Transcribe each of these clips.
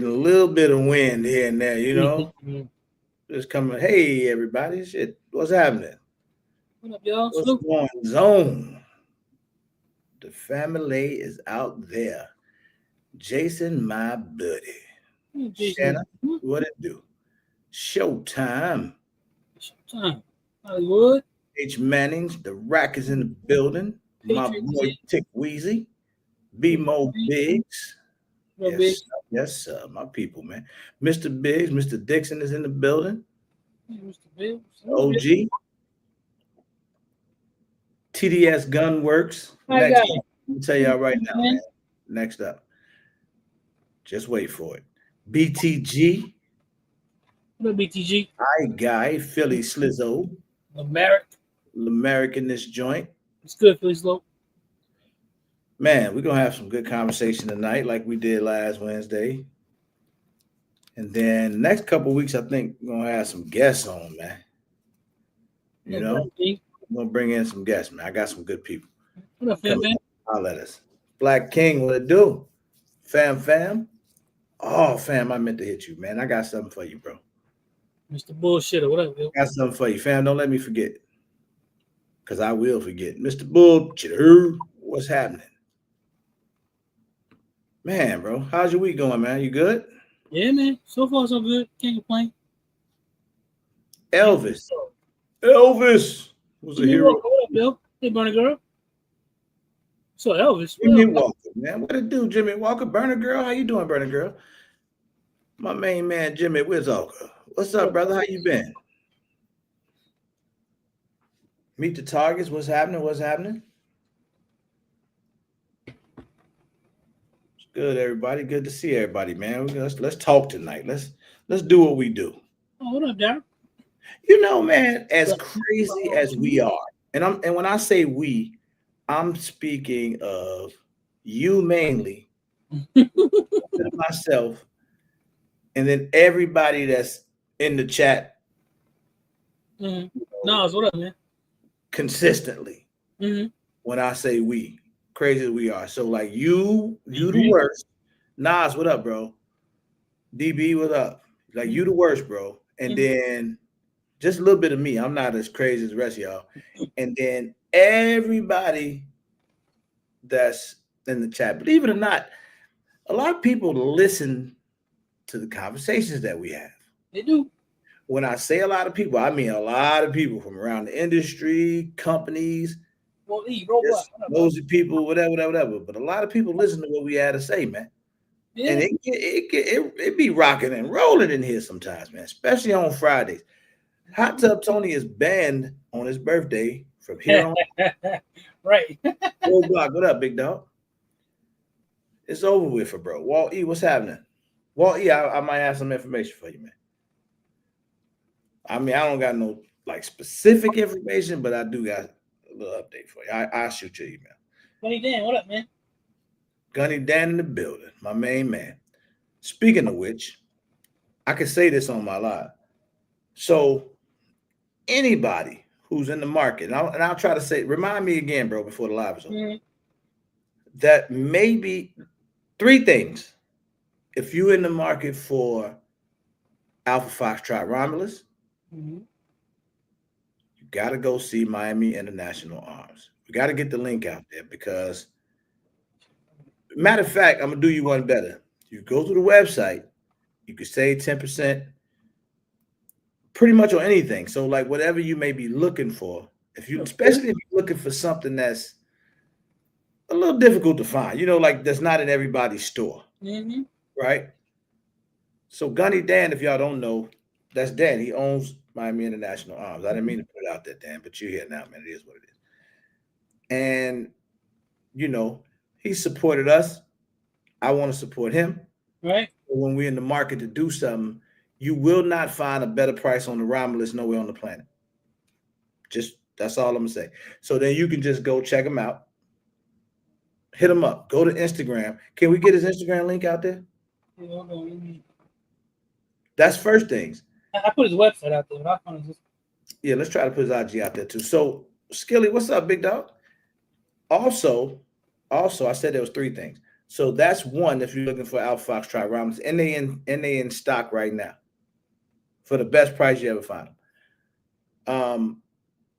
a little bit of wind here and there, you know. Just coming. Hey, everybody! Shit, what's happening? What up, y'all? What's Salute. going on? The family is out there. Jason, my buddy. Jason. Shanna, what it do? Showtime. Time. Hollywood. H. Mannings, the rack is in the building. My Patriots. boy Tick Weezy. B Mo Biggs. Real Yes, big. sir. Yes, sir. My people, man. Mr. Biggs, Mr. Dixon is in the building. Hey, Mr. Bill. OG. TDS Gunworks. Hi, Next guys. up. Let me tell y'all right now, man. Next up. Just wait for it. BTG. What up, BTG? I Guy. Philly Slizzo. America. in this joint. It's good, Philly Slope. Man, we're going to have some good conversation tonight like we did last Wednesday. And then next couple of weeks, I think we're going to have some guests on, man. You know? I'm going to bring in some guests, man. I got some good people. What up, fam? I'll let us. Black King, what it do? Fam? Oh, fam, I meant to hit you, man. I got something for you, bro. Mr. Bullshitter, what up, Bill? Got something for you, fam. Don't let me forget. Because I will forget. Mr. Bullshitter, what's happening? Man, bro, how's your week going, man? You good? Yeah, man. So far, so good. Can't complain. Elvis was a hero. What up, Bill? Hey, Burner Girl. So, Elvis. Jimmy Walker, man. What it do, Jimmy Walker? Burner Girl, how you doing, Burner Girl? My main man, Jimmy Wizalker. What's up, brother? How you been? Meet the targets. What's happening? It's good, everybody. Good to see everybody, man. Let's talk tonight. Let's do what we do. Oh, what up, Darren? You know, man, as crazy as we are, and when I say we, I'm speaking of you mainly, myself, and then everybody that's in the chat. Mm-hmm. No, what up, man? Consistently. Mm-hmm. When I say we, crazy as we are. So like you the worst. Nas, what up, bro? DB, what up? Like you the worst, bro. And then just a little bit of me. I'm not as crazy as the rest of y'all. And then everybody that's in the chat, believe it or not, a lot of people listen to the conversations that we have. They do. When I say a lot of people, I mean a lot of people from around the industry, companies, nosy people, whatever. But a lot of people listen to what we had to say, man. Yeah. And it be rocking and rolling in here sometimes, man, especially on Fridays. Hot Tub Tony is banned on his birthday from here on. Right. Block, what up, big dog? It's over with for bro. Walt E, what's happening? Walt E, I might have some information for you, man. I mean, I don't got no like specific information, but I do got a little update for you. I'll shoot your email. Gunny Dan, what up, man? Gunny Dan in the building, my main man. Speaking of which, I can say this on my live. So anybody who's in the market, and I'll try to say, remind me again, bro, before the live is over, that maybe 3 things. If you're in the market for Alpha Foxtrot Romulus, you got to go see Miami International Arms. We got to get the link out there because, matter of fact, I'm going to do you one better. You go to the website, you can save 10% pretty much on anything. So like whatever you may be looking for, especially if you're looking for something that's a little difficult to find, like that's not in everybody's store, right? So Gunny Dan, if y'all don't know, that's Dan. He owns Miami International Arms. I didn't mean to put it out there, Dan, but you're here now, man. It is what it is. And, he supported us. I want to support him. Right. When we're in the market to do something, you will not find a better price on the Romulus nowhere on the planet. That's all I'm going to say. So then you can just go check him out. Hit him up. Go to Instagram. Can we get his Instagram link out there? That's first things. I put his website out there, but I found his. Yeah, let's try to put his IG out there too. So, Skilly, what's up, big dog? Also, I said there was 3 things. So that's one if you're looking for Alpha Foxtrot rounds, and they in stock right now for the best price you ever find them.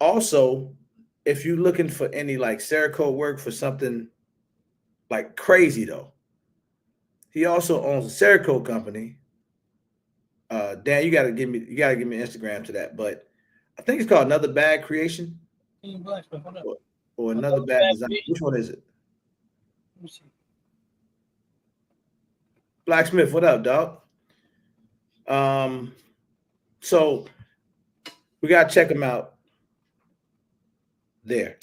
Also, if you're looking for any like Cerakote work for something like crazy though, he also owns a Cerakote company. Dan, you gotta give me Instagram to that, but I think it's called Another Bag Creation or Another Bag Design. Which one is it? Let me see. Blacksmith, what up, dog? So we gotta check them out there.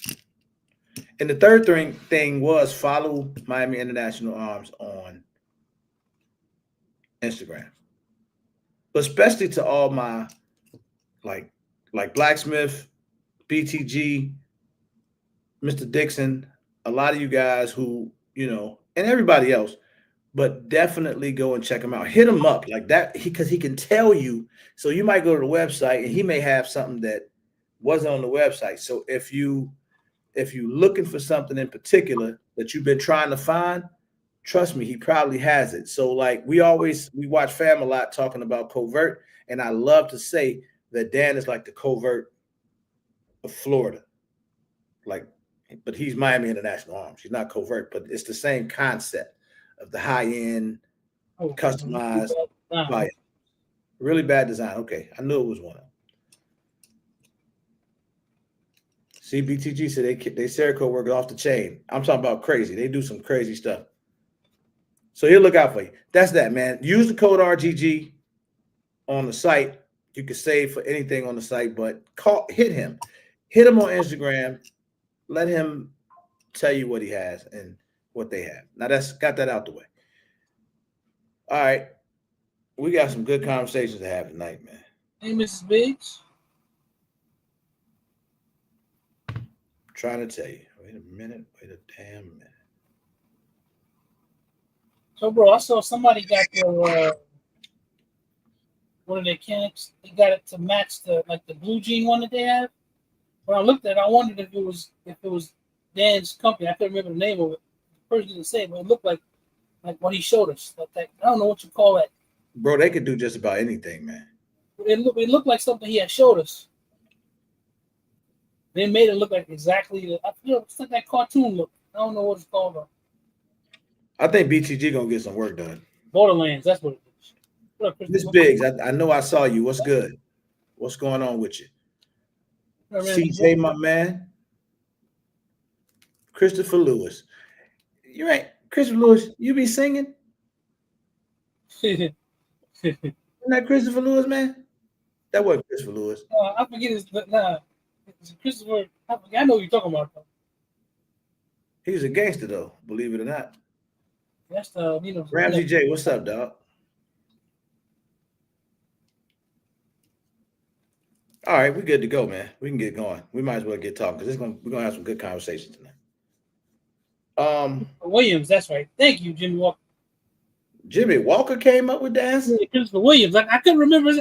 And the third thing was follow Miami International Arms on Instagram, but especially to all my like Blacksmith, BTG, Mr. Dixon, a lot of you guys who and everybody else, but definitely go and check him out. Hit him up like that because he can tell you. So you might go to the website and he may have something that wasn't on the website. So if you're looking for something in particular that you've been trying to find, trust me, he probably has it. So like we watch Fam a lot talking about covert, and I love to say that Dan is like the covert of Florida. Like, but he's Miami International Arms. He's not covert, but it's the same concept of the high end, customized, really bad design. Okay, I knew it was one of them. CBTG said they Cerakote work off the chain. I'm talking about crazy. They do some crazy stuff. So he'll look out for you. That's that, man. Use the code RGG on the site. You can save for anything on the site, but hit him on Instagram. Let him tell you what he has and what they have. Now that's got that out the way. All right. We got some good conversations to have tonight, man. Hey, Mrs. Biggs. Trying to tell you. Wait a damn minute. So, bro, I saw somebody got their one of their canics. They got it to match the blue jean one that they have. When I looked at it, I wondered if it was Dan's company. I couldn't remember the name of it. The person didn't say it, but it looked like what he showed us. Like that, I don't know what you call that. Bro, they could do just about anything, man. It looked like something he had showed us. They made it look like exactly it's like that cartoon look. I don't know what it's called though. I think BTG gonna get some work done. Borderlands, that's what it is. What up, Miss Biggs, I know I saw you. What's good? What's going on with you? CJ, my man. Christopher Lewis. You ain't Christopher Lewis, you be singing? Isn't that Christopher Lewis, man? That wasn't Christopher Lewis. I forget his it's Christopher. I know what you're talking about though. He's a gangster though, believe it or not. That's the Ramsey J, what's up, dog? All right, we're good to go, man. We can get going. We might as well get talking because we're gonna have some good conversations tonight. Williams, that's right. Thank you, Jimmy Walker. Jimmy Walker came up with dance. Yeah, Christopher Williams. I couldn't remember.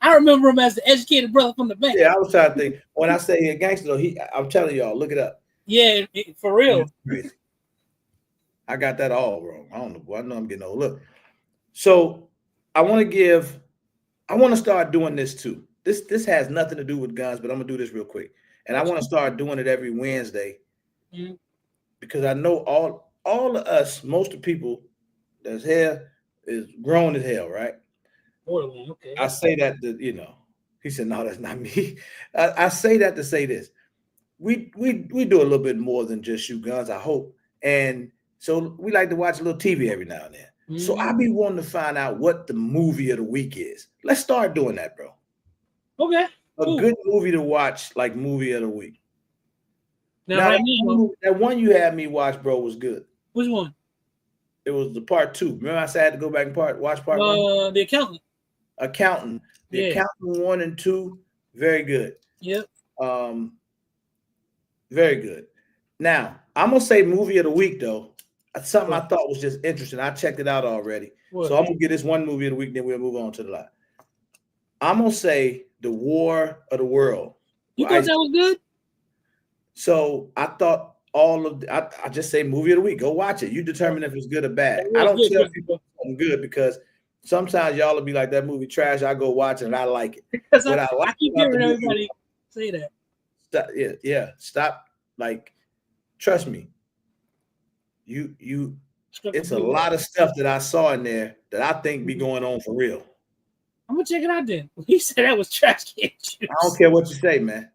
I remember him as the educated brother from the bank. Yeah, I was trying to think. When I say a gangster, though, I'm telling y'all, look it up. Yeah, for real. I got that all wrong. I don't know. Boy, I know I'm getting old. Look, so I want to start doing this too. This has nothing to do with guns, but I'm gonna do this real quick. And I want to start doing it every Wednesday because I know all of us, most of the people that's here is grown as hell, right? Okay. I say that he said, no, that's not me. I say that to say this. We do a little bit more than just shoot guns, I hope. And so we like to watch a little TV every now and then. So I be wanting to find out what the movie of the week is. Let's start doing that, bro. Okay. A good movie to watch, like movie of the week. Now that one you had me watch, bro, was good. Which one? It was the part 2. Remember I said I had to go back and watch part 1? The Accountant. The Accountant 1 and 2, very good. Yep. Very good. Now, I'm gonna say movie of the week though. Something I thought was just interesting. I checked it out already. So I'm gonna get this one movie of the week, then we'll move on to the lot. I'm gonna say The War of the World. You thought that was good? So I thought all of I just say movie of the week. Go watch it. You determine if it's good or bad. I don't tell people something good because sometimes y'all will be like, that movie trash. I go watch it and I like it. Because What I like keep about hearing the movie, everybody say that. Stop. Like, trust me. It's a lot of stuff that I saw in there that I think be going on for real. I'm gonna check it out then. He said that was trash can juice. I don't care what you say, man.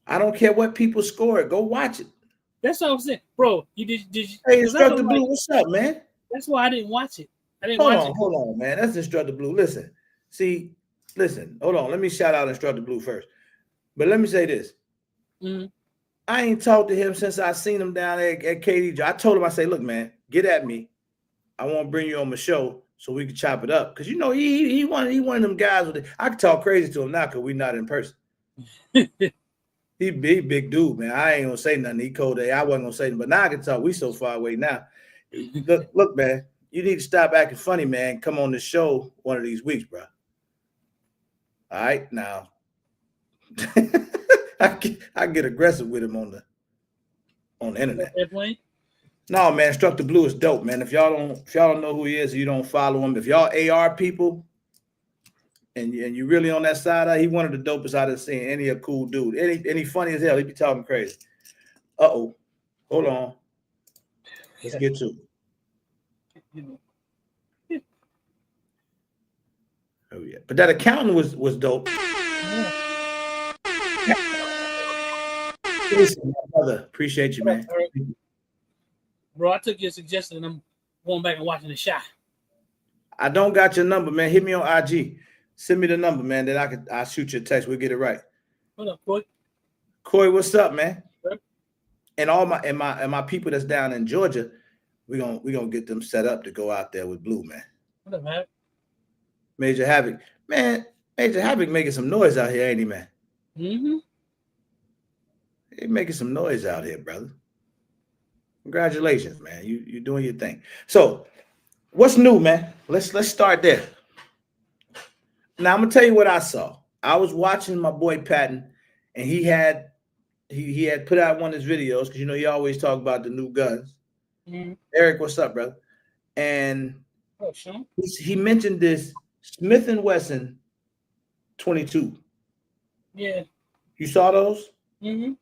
I don't care what people score it. Go watch it. That's what I'm saying, bro. You did you? Hey, Instructor Blue, what's up, man? That's why I didn't watch it. I didn't watch it. Hold on, man. That's Instructor Blue. Listen. Hold on. Let me shout out Instructor Blue first. But let me say this. Mm-hmm. I ain't talked to him since I seen him down there at KD. I told him, I say, look, man, get at me. I want to bring you on my show so we can chop it up. Because, you know, he one of them guys with it. I can talk crazy to him now because we're not in person. He big dude, man. I ain't gonna say nothing. He cold day. I wasn't gonna say nothing, but now I can talk. We so far away now. Look, man. You need to stop acting funny, man. Come on the show one of these weeks, bro. All right, now. I get aggressive with him on the internet. No, man. Instructor Blue is dope, man. If y'all don't know who he is, you don't follow him. If y'all AR people, and you really on that side, he one of the dopest I've seen. Any a cool dude. Any funny as hell. He be talking crazy. Hold on. Let's get to it. Oh yeah, but that accountant was dope. Listen, brother, appreciate you, man. Bro, I took your suggestion and I'm going back and watching The Shot. I don't got your number, man. Hit me on IG. Send me the number, man. Then I'll shoot you a text. We'll get it right. What up, Coy? Coy, what's up, man? What? And all my people that's down in Georgia, we gonna get them set up to go out there with Blue, man. What up, man? Major Havoc, man. Major Havoc making some noise out here, ain't he, man? Mm-hmm. He making some noise out here, brother. Congratulations, man. You doing your thing. So, what's new, man? Let's start there. Now I'm gonna tell you what I saw. I was watching my boy Patton, and he had put out one of his videos because you know he always talk about the new guns. Mm-hmm. Eric, what's up, brother? And he mentioned this Smith & Wesson 22. Yeah. You saw those? Mm-hmm.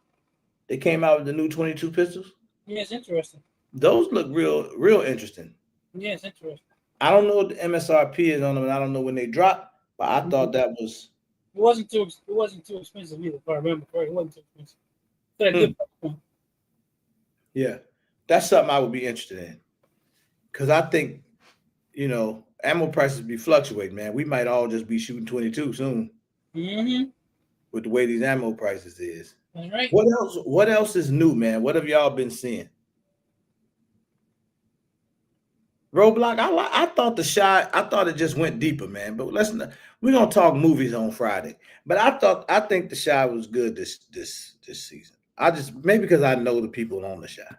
They came out with the new 22 pistols. Yeah, it's interesting. Those look real interesting. Yeah, it's interesting. I don't know what the MSRP is on them, and I don't know when they drop, but I thought that was. It wasn't too expensive either, if I remember correctly. It wasn't too expensive. Yeah, that's something I would be interested in, because I think, you know, ammo prices be fluctuating, man. We might all just be shooting 22 soon. Mm-hmm. With the way these ammo prices is. That's right. What else is new, man? What have y'all been seeing? Roadblock, I thought the shot, I thought it just went deeper, man. But we're gonna talk movies on Friday. But I think the shot was good this season. Maybe because I know the people on the shot.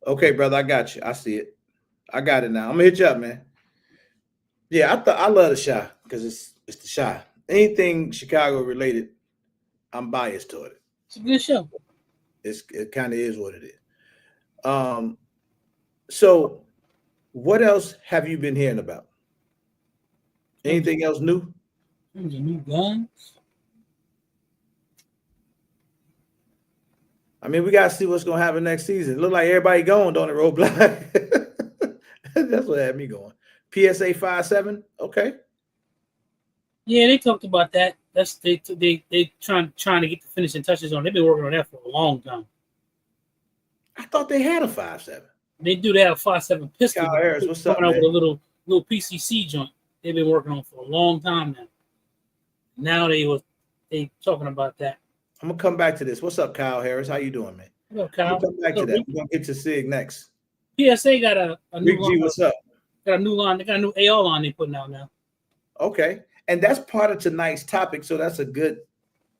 Okay, brother, I got you. I see it. I got it now. I'm gonna hit you up, man. Yeah, I love the shot because it's the shot. Anything Chicago related, I'm biased toward it. It's a good show. It kind of is what it is. So what else have you been hearing about? Anything else new? There's new guns. I mean, we gotta see what's gonna happen next season. It look like everybody going, don't it, Roadblock? That's what had me going. PSA 5.7, okay. Yeah, they talked about that. That's they trying to get the finishing touches on. They've been working on that for a long time. I thought they had a 5.7. They do. They have a 5.7 pistol. Kyle Harris, what's up, man? With a little PCC joint. They've been working on for a long time now. Now they talking about that. I'm gonna come back to this. What's up, Kyle Harris? How you doing, man? Hello, Kyle. We'll come back to that. We're gonna get to Sig next. PSA got a new Big G, what's up? Got a new line. They got a new AR line they putting out now. Okay, and that's part of tonight's topic, so that's a good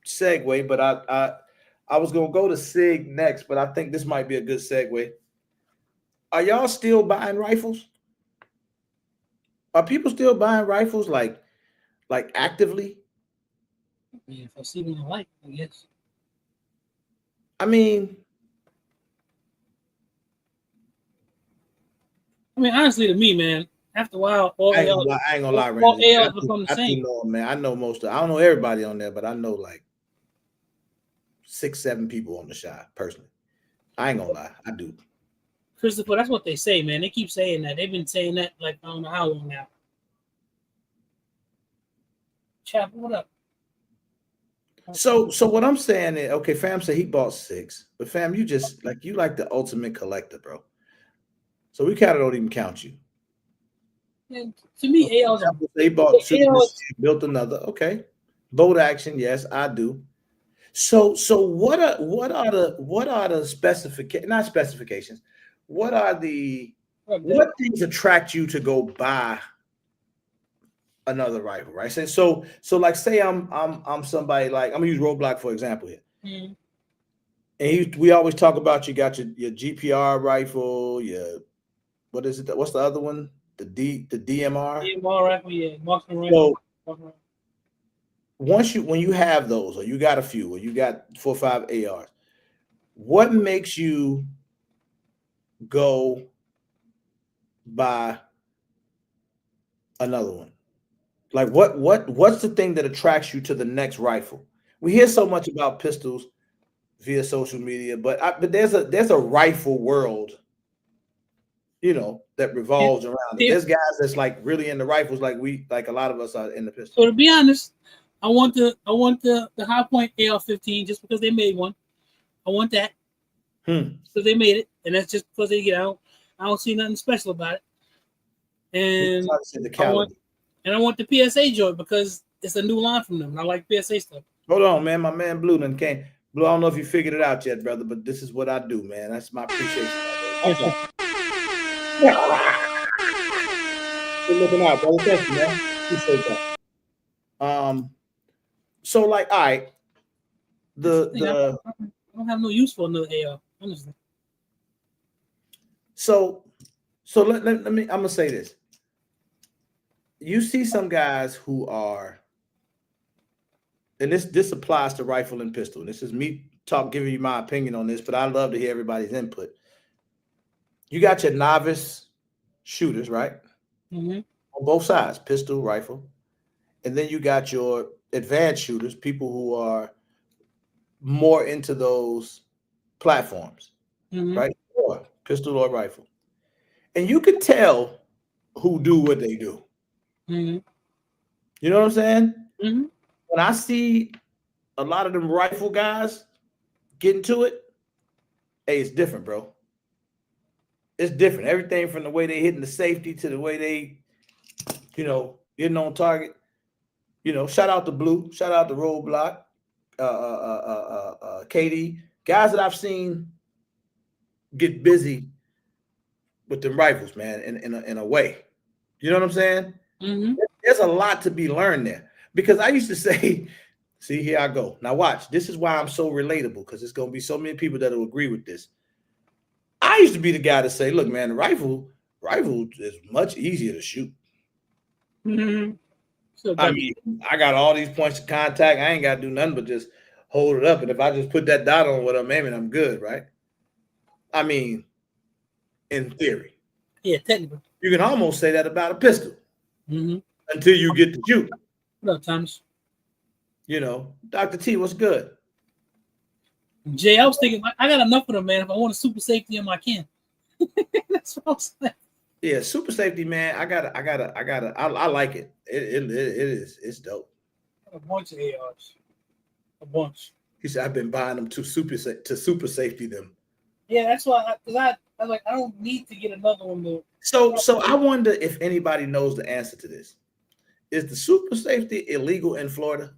segue. But I was gonna go to Sig next, but I think this might be a good segue. Are y'all still buying rifles? Are people still buying rifles like actively? Yeah, if I see one I like, I guess. I mean, honestly, to me, man, after a while, all I ain't ARs, gonna lie, all Ramsey. ARs become the I do same. know, man. I know most of. I don't know everybody on there, but I know like 6, 7 people on the shop personally. I ain't gonna lie, I do. Christopher, that's what they say, man. They keep saying that. They've been saying that like I don't know how long now. Chap, what up? So what I'm saying is, okay, fam said he bought 6, but fam, you just like you like the ultimate collector, bro. So we kind of don't even count you. And to me, ARs are They bought shooting ARs. machine, built another. Okay, boat action, yes, I do. So what are the specifications? Not specifications. What are the what things attract you to go buy another rifle, right? So like say I'm somebody like I'm gonna use Roadblock for example here. Mm-hmm. And we always talk about you got your GPR rifle, your what is it? What's the other one? The DMR. DMR rifle, yeah, marksman So rifle. when you have those, or you got a few, or you got 4 or 5 ARs, what makes you go buy another one? Like what's the thing that attracts you to the next rifle? We hear so much about pistols via social media, but there's a rifle world, that revolves around it. There's guys that's like really into rifles, like a lot of us are in the pistol. So to be honest, I want the High Point AR-15 just because they made one. I want that because they made it, and that's just because they get out. I don't see nothing special about it. And I want the PSA joint because it's a new line from them. I like PSA stuff. Hold on, man. My man Blue done came. Blue, I don't know if you figured it out yet, brother, but this is what I do, man. That's my appreciation. Good looking out, brother. Thank you, man. Appreciate that. So like, all right, I don't have no use for another AR, honestly. So let me. I'm gonna say this. You see some guys who are, and this applies to rifle and pistol. This is me giving you my opinion on this, but I love to hear everybody's input. You got your novice shooters, right? Mm-hmm. On both sides, pistol, rifle, and then you got your advanced shooters, people who are more into those platforms, right? Or pistol or rifle, and you could tell who do what they do. Mm-hmm. You know what I'm saying? Mm-hmm. When I see a lot of them rifle guys get into it, hey, it's different, bro. It's different. Everything from the way they hitting the safety to the way they, getting on target. Shout out to Blue, shout out to Roadblock, KD, guys that I've seen get busy with them rifles, man, in a way. You know what I'm saying? Mm-hmm. There's a lot to be learned there because I used to say, see, here I go. Now watch. This is why I'm so relatable because there's going to be so many people that will agree with this. I used to be the guy to say, look, man, the rifle is much easier to shoot. Mm-hmm. So I mean, I got all these points of contact. I ain't got to do nothing but just hold it up. And if I just put that dot on what I'm aiming, I'm good, right? I mean, in theory. Yeah, technically. You can almost say that about a pistol until you get to shoot. What up, Thomas? Dr. T, what's good? Jay, I was thinking, I got enough of them, man. If I want a super safety in my can. That's what I was saying. Yeah, super safety, man. I like it. It is. It's dope. A bunch of ARs. A bunch. He said, I've been buying them to super safety them. Yeah, that's why. I was like, I don't need to get another one. Though. So I wonder if anybody knows the answer to this. Is the super safety illegal in Florida?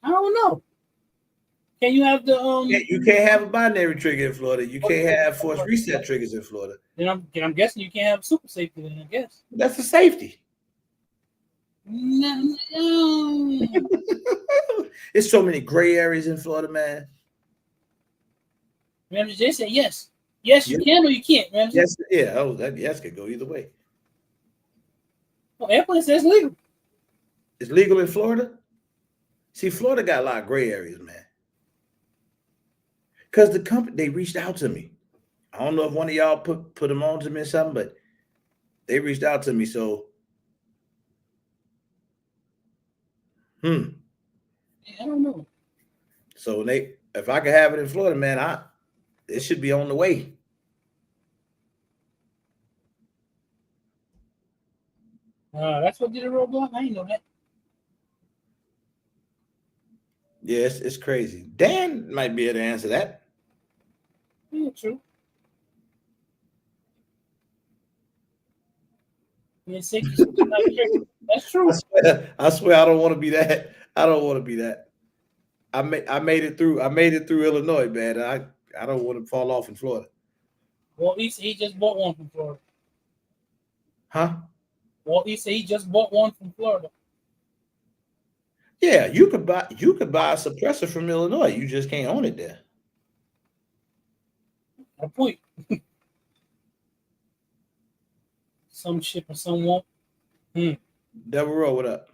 I don't know. Can you have the Yeah, you can't have a binary trigger in Florida. You can't have force reset triggers in Florida. Then I'm guessing you can't have super safety. Then I guess that's a safety. No. It's so many gray areas in Florida, man. Ramsey J said yes. Yes, you can or you can't, Ramsey. Yes, yeah. That yes could go either way. Well, airplane says legal. It's legal in Florida. See, Florida got a lot of gray areas, man. Because the company, they reached out to me. I don't know if one of y'all put them on to me or something, but they reached out to me. So, Yeah, I don't know. so if I could have it in Florida, man, it should be on the way. That's what did a roadblock. I didn't know that. Yeah, it's crazy. Dan might be able to answer that. Yeah, true. Yeah, safety. That's true. I swear I don't want to be that. I don't want to be that. I made it through. I made it through Illinois, man. I don't want to fall off in Florida. Well, he just bought one from Florida. Huh? Well, he just bought one from Florida. Yeah, you could buy a suppressor from Illinois. You just can't own it there. A point. Some ship or some won't. Devil Row, what up?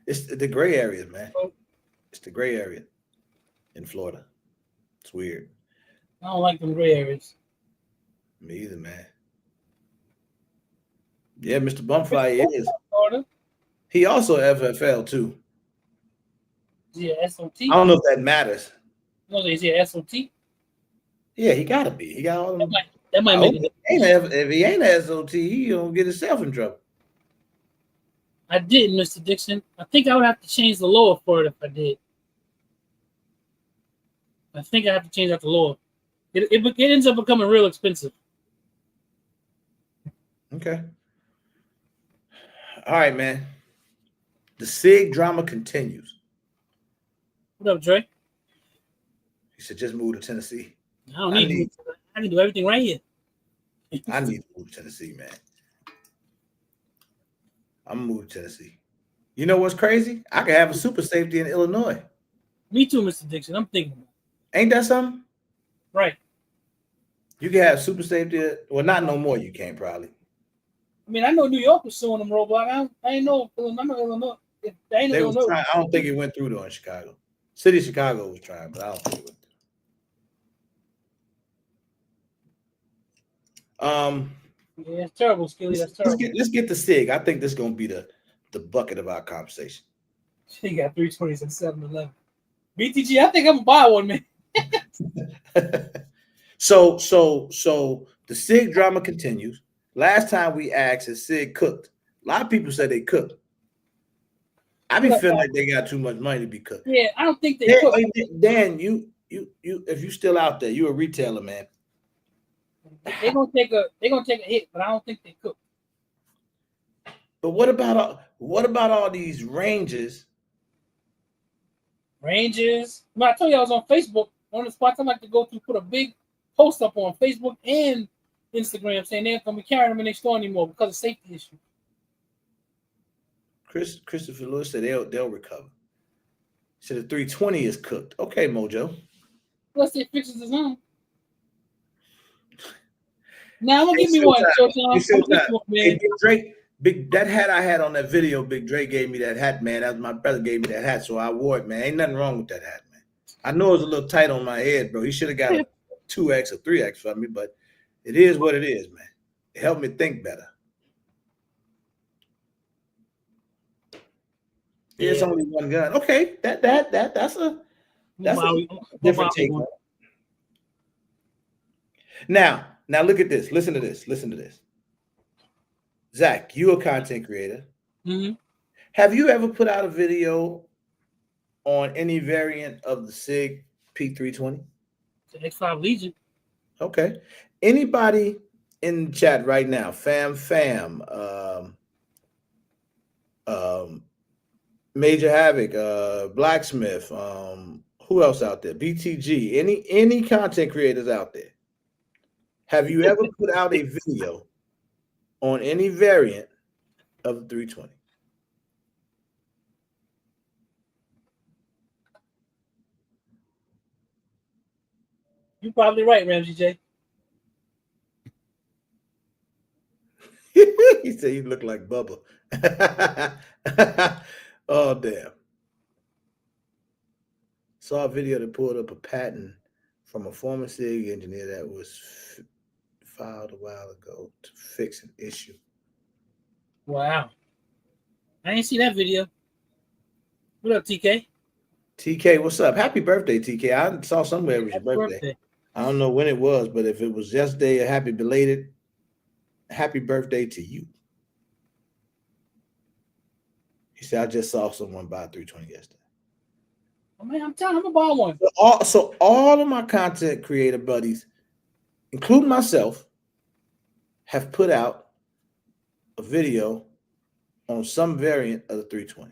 It's the gray areas, man. Oh. It's the gray area in Florida. It's weird. I don't like them gray areas. Me either, man. Yeah, Mr. Bumpfire is. Florida. He also FFL too. Yeah, SOT. I don't know if that matters. No, is he SOT? Yeah, he gotta be. He got all them. That might make it. If he ain't a SOT, he don't get himself in trouble. I did, Mr. Dixon. I think I would have to change the lower for it if I did. I think I have to change out the lower. It ends up becoming real expensive. Okay. All right, man. The Sig drama continues. What up, Dre? He said, just move to Tennessee. I don't need to. I can do everything right here. I need to move to Tennessee, man. I'm gonna move to Tennessee. You know what's crazy? I could have a super safety in Illinois. Me too, Mr. Dixon. I'm thinking about it. Ain't that something? Right. You can have super safety. Well, not no more. You can't probably. I mean, I know New York was suing them roadblock. I ain't know. I know Illinois. They was trying. I don't think it went through though in Chicago. City of Chicago was trying, but I don't think it went through. Yeah, it's terrible, Skilly. That's terrible. Let's get the Sig. I think this is gonna be the bucket of our conversation. She got 320s and 711. BTG, I think I'm gonna buy one, man. So the Sig drama continues. Last time we asked if Sig cooked. A lot of people said they cooked. I be feeling like they got too much money to be cooked. Yeah, I don't think they cook. Dan, you if you still out there, you a retailer, man. They're gonna take a hit, but I don't think they cook. But what about all these ranges? Ranges. I told you I was on Facebook. One of the spots I like to go to, put a big post up on Facebook and Instagram saying they're gonna be carrying them in their store anymore because of safety issues. Christopher Lewis said they'll recover. So the 320 is cooked. Okay, Mojo. Plus it fixes his own. Now I'm gonna give me one. Hey, Big Drake, that hat I had on that video, Big Drake gave me that hat, man. That was my brother gave me that hat, so I wore it, man. Ain't nothing wrong with that hat, man. I know it was a little tight on my head, bro. He should have got a 2X or 3X for me, but it is what it is, man. It helped me think better. Yeah. It's only one gun. Okay, that's a different take. Now look at this. Listen to this. Zach, you a content creator. Mm-hmm. Have you ever put out a video on any variant of the Sig P320? The X5 Legion. Okay. Anybody in the chat right now? Fam, Major Havoc, Blacksmith, who else out there? BTG, any content creators out there? Have you ever put out a video on any variant of the 320? You're probably right, Ramsey J. He said you look like Bubba. Oh, damn. Saw a video that pulled up a patent from a former SIG engineer that was filed a while ago to fix an issue. Wow. I ain't see that video. What up, TK? TK, what's up? Happy birthday, TK. I saw somewhere it was your Happy birthday. I don't know when it was, but if it was yesterday, a happy belated, happy birthday to you. He said, I just saw someone buy a 320 yesterday. Oh, man, I'm telling you, I'm going to buy one. So all of my content creator buddies, including myself, have put out a video on some variant of the 320.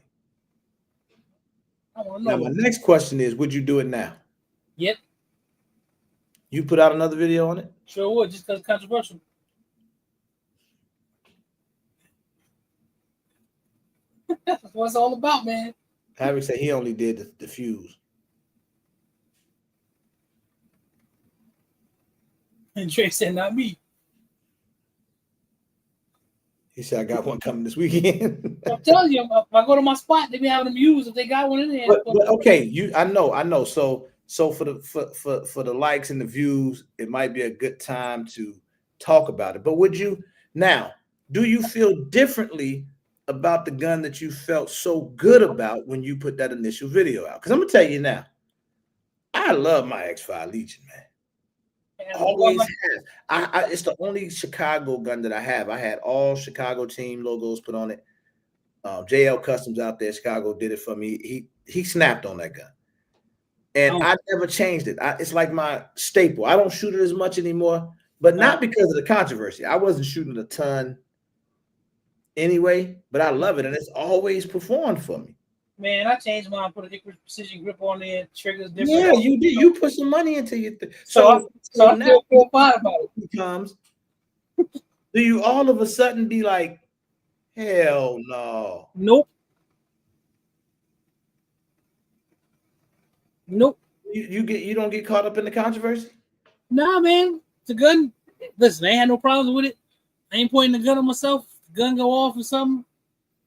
I want to know. Now, my next question is, would you do it now? Yep. You put out another video on it? Sure would, just because it's controversial. That's what it's all about, man. Harry said he only did the fuse. And Trey said, not me. He said, I got one coming this weekend. I'm telling you, if I go to my spot, they be having them used if they got one in there. But okay, I know. So for the likes and the views, it might be a good time to talk about it. But do you feel differently about the gun that you felt so good about when you put that initial video out? Because I'm gonna tell you now, I love my X5 Legion, man. Always have. It's the only Chicago gun that I have. I had all Chicago team logos put on it. JL Customs out there, Chicago, did it for me. He snapped on that gun, and I never changed it. It's like my staple. I don't shoot it as much anymore, but not because of the controversy. I wasn't shooting a ton anyway, but I love it, and it's always performed for me. Man, I changed mine. Put a precision grip on there. Triggers different. Yeah, you did. You put some money into your thing. So I now feel fine about it. Becomes, do you all of a sudden be like, hell no? Nope. You don't get caught up in the controversy? Nah, man. The gun. Listen, I ain't had no problems with it. I ain't pointing the gun on myself. The gun go off or something.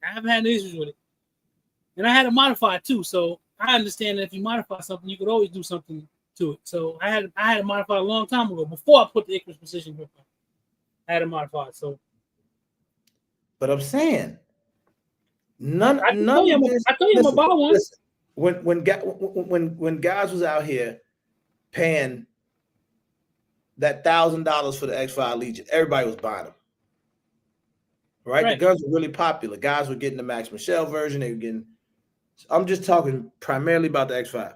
I haven't had no issues with it. And I had it modified too, so I understand that if you modify something, you could always do something to it. So I had it modified a long time ago before I put the Icarus precision grip on. I had it modified. So, but I'm saying none of this. I told you I'm gonna buy one. Listen, when guys was out here paying that $1,000 for the X5 Legion, everybody was buying them. Right? The guns were really popular. Guys were getting the Max Michel version. They were getting. I'm just talking primarily about the X5.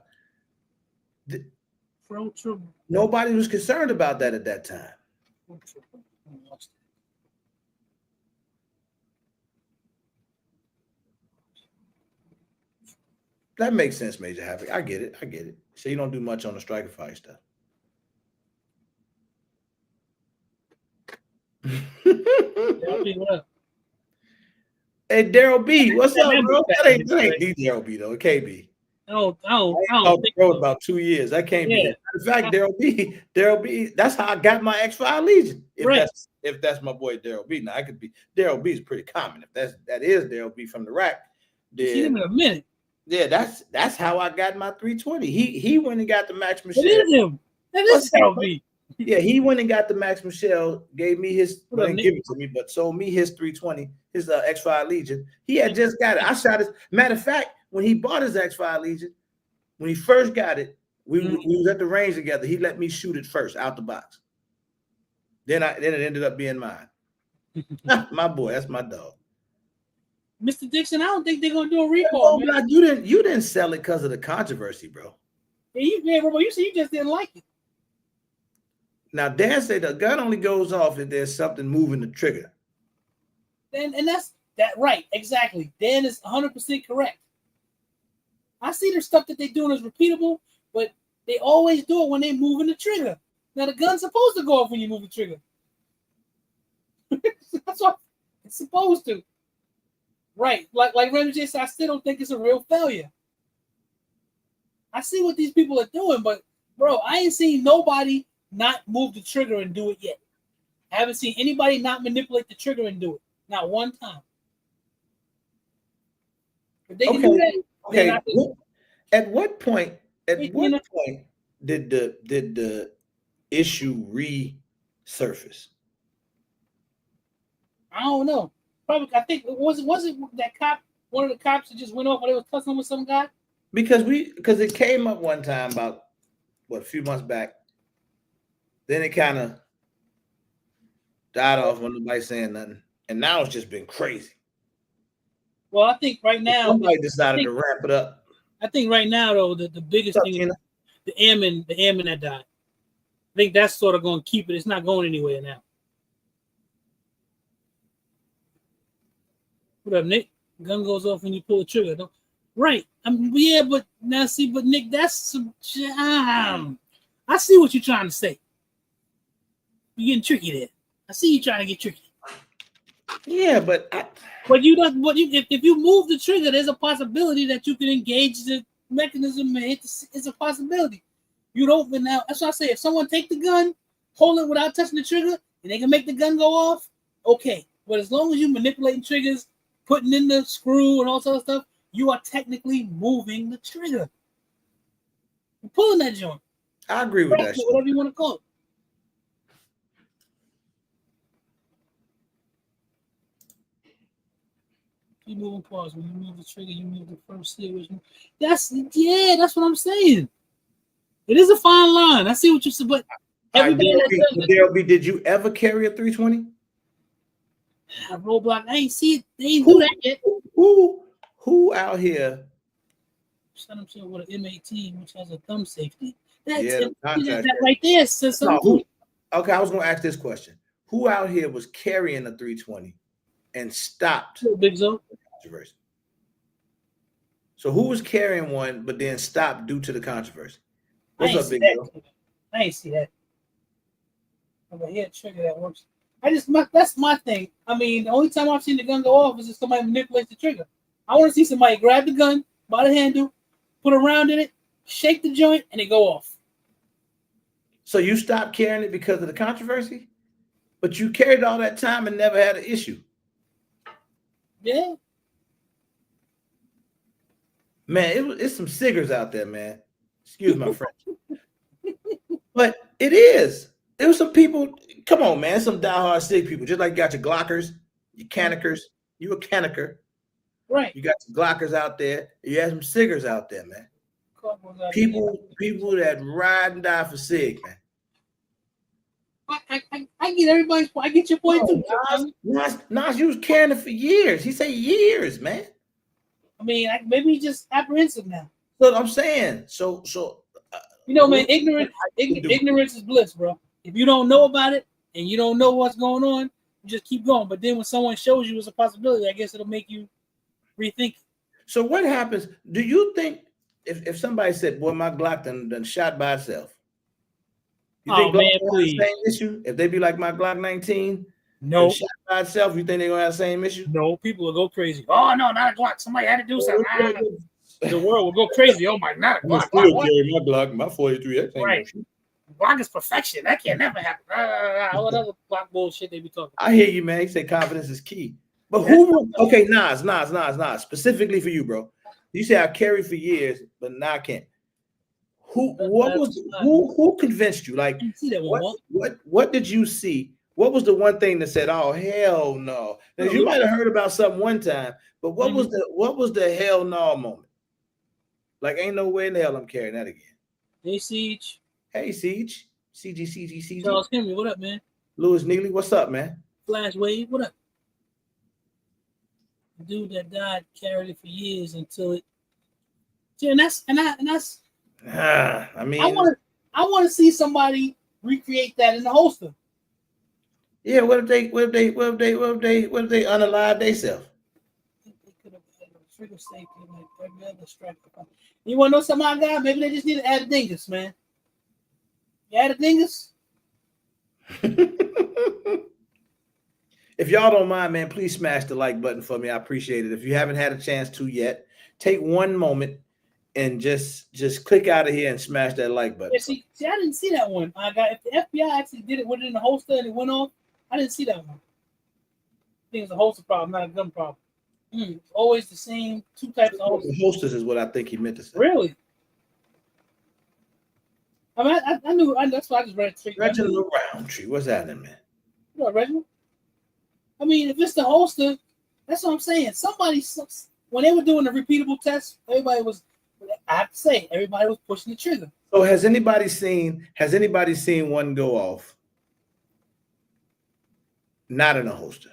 Nobody was concerned about that at that time. That makes sense, Major Havoc. I get it. So you don't do much on the striker fight stuff. Hey, Daryl B, what's up, bro? That ain't Daryl B though. It can't be. I don't think so. About 2 years. That can't be that. In fact, Daryl B, that's how I got my X5 Legion. If that's my boy Daryl B. Now I could be Daryl B is pretty common. If that is Daryl B from the rack, then see him in a minute. Yeah, that's how I got my 320. He went and got the Max Michel. It is him. That is Daryl B. Yeah, he went and got the Max Michel, gave me his, didn't give it to me, but sold me his 320, his X5 Legion. He had just got it. I shot it. Matter of fact, when he bought his X5 Legion, when he first got it, we was at the range together. He let me shoot it first out the box. Then it ended up being mine. My boy, that's my dog. Mr. Dixon, I don't think they're gonna do a recall. Man. You didn't sell it because of the controversy, bro. Yeah, bro, you said you just didn't like it. Now, Dan said the gun only goes off if there's something moving the trigger. And that's right, exactly. Dan is 100% correct. I see their stuff that they're doing is repeatable, but they always do it when they're moving the trigger. Now the gun's supposed to go off when you move the trigger. That's what it's supposed to. Right. Like Randy J said, I still don't think it's a real failure. I see what these people are doing, but bro, I ain't seen nobody not move the trigger and do it yet. I haven't seen anybody not manipulate the trigger and do it. Not one time. If they can do that, okay. At what point did the issue resurface? I don't know. Probably, I think was it that cop, one of the cops that just went off when they was tussling with some guy? Because it came up one time about a few months back. Then it kind of died off when nobody's saying nothing, and now it's just been crazy. Well, I think right now somebody decided to ramp it up. I think right now though the biggest thing is the airman that died. I think that's sort of going to keep it. It's not going anywhere now. What up, Nick? Gun goes off when you pull the trigger. Don't... Right. Yeah, but now see, but Nick, that's some. I see what you're trying to say. You're getting tricky there. I see you trying to get tricky. Yeah, but you don't. But if you move the trigger, there's a possibility that you can engage the mechanism. And it's a possibility. You don't. But now that's what I say. If someone take the gun, hold it without touching the trigger, and they can make the gun go off, okay. But as long as you manipulating triggers, putting in the screw and all sort of stuff, you are technically moving the trigger. You're pulling that joint. I agree with that. Whatever you want to call it. You moving parts. When you move the trigger, you move the first series. That's what I'm saying. It is a fine line. I see what you said, but DLB, did you ever carry a 320? Roadblock. I ain't see it. They ain't do that yet. Who out here? Shut up with an M18, which has a thumb safety. That right there says something. Okay, I was going to ask this question. Who out here was carrying a 320 and stopped? Big Zo. Controversy. So who was carrying one but then stopped due to the controversy? What's up, Big Zo? I ain't see that. But here, trigger that works. That's my thing. I mean, the only time I've seen the gun go off is if somebody manipulates the trigger. I want to see somebody grab the gun by the handle, put a round in it, shake the joint, and it go off. So you stopped carrying it because of the controversy? But you carried all that time and never had an issue. Yeah. Man, it's some siggers out there, man. Excuse my French. But it is. There were some people, come on, man, some diehard Sig people, just like you got your Glockers, your Canickers. You a Canicker. Right. You got some Glockers out there. You have some Siggers out there, man. People that ride and die for Sig, man. I get everybody's point. I get your point too. Nas, you was carrying it for years. He said years, man. I mean, maybe he's just apprehensive now. So I'm saying, so man, ignorance is bliss, bro. If you don't know about it and you don't know what's going on, you just keep going. But then when someone shows you it's a possibility, I guess it'll make you rethink. So what happens? Do you think if somebody said, "Boy, my Glock done shot by itself," you think Glock will have the same issue? If they be like my Glock 19, no, shot by itself, you think they're gonna have the same issue? No, people will go crazy. Oh no, not a Glock. Somebody had to do something. The world will go crazy. Oh my, not a Glock. My Glock, my 43. Right. Glock is perfection. That can never happen. What other Glock bullshit they be talking about? I hear you, man. He said confidence is key. But who? Okay, Nas. Specifically for you, bro. You say I carried for years, but now I can't. Who convinced you? Like, what did you see? What was the one thing that said, "Oh hell no"? Now, you might have heard about something one time, but what was the hell no moment? Like, ain't no way in the hell I'm carrying that again. Hey Siege. Hey Siege. CG. Charles Henry, what up, man? Lewis Neely, what's up, man? Flash Wave, what up? The dude that died carried it for years until it. Yeah, and that's. I mean, I want to see somebody recreate that in the holster. Yeah, what if they unalive themselves? They could have had a trigger safety like every other strap. You want to know something I got? Maybe they just need to add a dingus, man. You add a dingus? If y'all don't mind, man, please smash the like button for me. I appreciate it. If you haven't had a chance to yet, take one moment and just click out of here and smash that like button. Yeah, see, I didn't see that one. If the FBI actually did it, put it in the holster and it went off, I didn't see that one. I think it's a holster problem, not a gun problem. It's always the same two types of holsters. Holsters is what I think he meant to say. Really? I mean, I knew. That's why I just read it straight. Reginald Roundtree. What's happening, man? You know, Reginald. I mean, if it's the holster, that's what I'm saying. Somebody, when they were doing the repeatable test, everybody was. I have to say, everybody was pushing the trigger. So has anybody seen one go off not in a holster?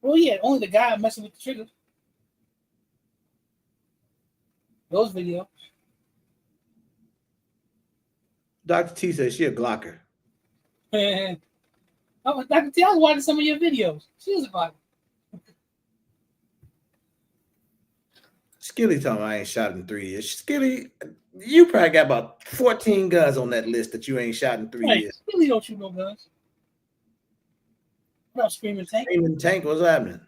Well, yeah, only the guy messing with the trigger. Those videos. Dr. T says she a Glocker. Oh, Dr. T, I was watching some of your videos. She was a Glocker. Skilly told me I ain't shot in 3 years. Skilly, you probably got about 14 guns on that list that you ain't shot in 3 years. Skilly don't shoot no guns. What up, Screaming Tank? Screaming Tank, what's happening?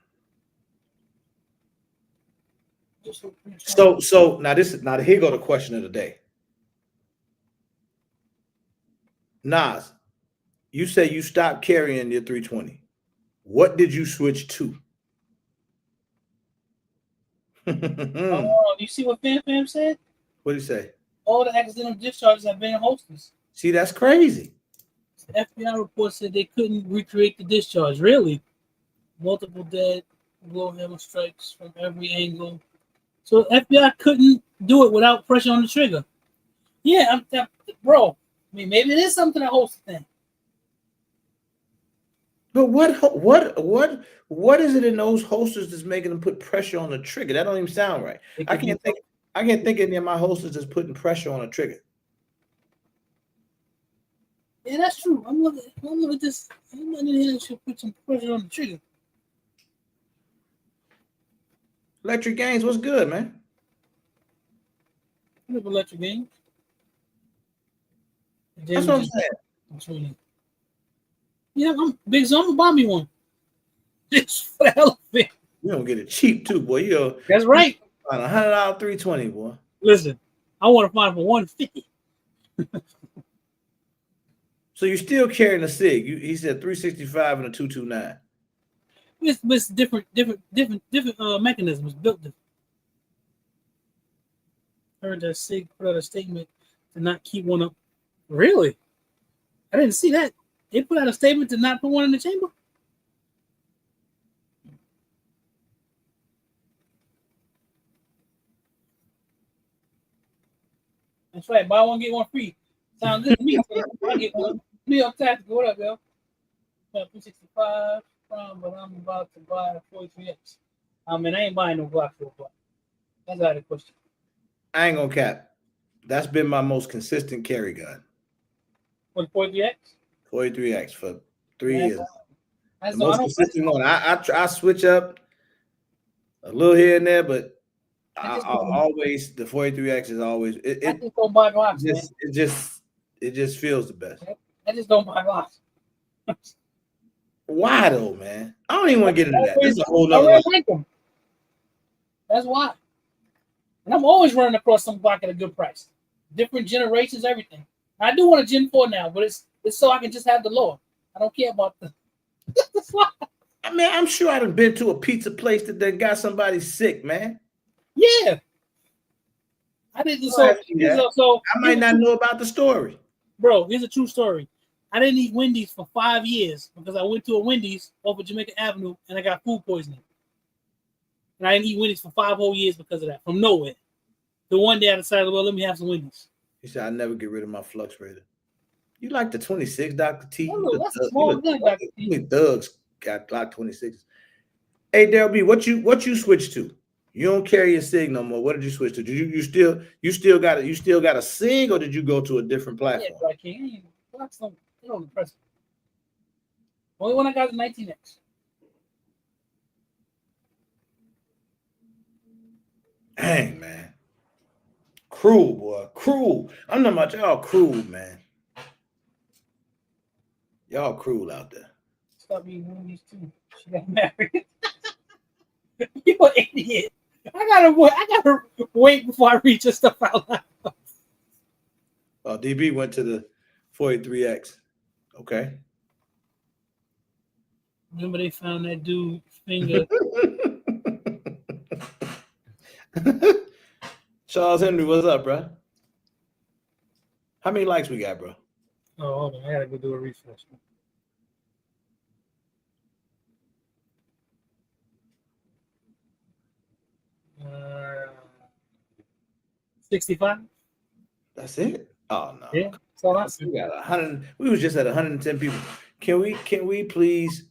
So now here go the question of the day. Nas, you say you stopped carrying your 320. What did you switch to? Oh, you see what Fam said? What did he say? All the accidental discharges have been in holsters. See, that's crazy. The FBI report said they couldn't recreate the discharge. Really? Multiple dead, blow hammer strikes from every angle. So the FBI couldn't do it without pressure on the trigger. Yeah, bro. I mean, maybe it is something that holster thing. But what is it in those holsters that's making them put pressure on the trigger? That don't even sound right. I can't think any of my holsters that's putting pressure on the trigger. Yeah, that's true. I'm looking at this. I'm looking at this. Should put some pressure on the trigger. Electric Games, what's good, man? What Electric Games? That's what I'm saying. Yeah, I'm big. So I'm gonna buy me one. Just for the hell of it. You don't get it cheap too, boy. That's right. On $100 320, boy. Listen, I want to find it for $150. So you're still carrying a Sig? He said 365 and a 229. It's different mechanisms built different. Heard that Sig put out a statement to not keep one up. Really? I didn't see that. They put out a statement to not put one in the chamber. That's right. Buy one, get one free. Sounds good to me. I get one. New York Tactical. What up, yo? 365 but I'm about to buy a 43X. I mean, I ain't buying no Glock 4, but that's out of the question. I ain't gonna cap. That's been my most consistent carry gun. What, 43X? 43X for 3 years. That's the most consistent one. I switch up a little here and there, but I always the 43X is always it. I just don't buy Glocks, man. It just feels the best. I just don't buy Glocks. Why though, man? I don't even want to get into that. This is a whole other. Like them. That's why. And I'm always running across some Glock at a good price. Different generations, everything. I do want a Gen 4 now, but it's so I can just have the lower. I don't care about the slot. I mean, I'm sure I done been to a pizza place that got somebody sick, man. Yeah. I didn't. So I might not know about the story. Bro, here's a true story. I didn't eat Wendy's for 5 years because I went to a Wendy's off of Jamaica Avenue and I got food poisoning. And I didn't eat Wendy's for 5 whole years because of that, from nowhere. The one day I decided, well, let me have some Wendy's. He said, I never get rid of my flux raider. You like the 26, Dr. T? That's a small gun, Dr. T. Thugs got Glock 26. Hey, Daryl B, what you switched to? You don't carry a Sig no more. What did you switch to? Did you still got a Sig, or did you go to a different platform? Yeah, I can't. Glocks don't impress me. Only one I got is 19X. Dang, man. Cruel, boy. Cruel. I'm not about y'all cruel, man. Y'all cruel out there. Stop eating Wendy's too. She got married. You an idiot. I gotta wait before I read your stuff out loud. Oh, DB went to the 43X. Okay. Remember they found that dude finger. Charles Henry, what's up, bro? How many likes we got, bro? Oh, hold on. I gotta go do a refresh. 65. That's it. Oh no. Yeah, that's all I see. We got 100. We was just at 110 people. Can we please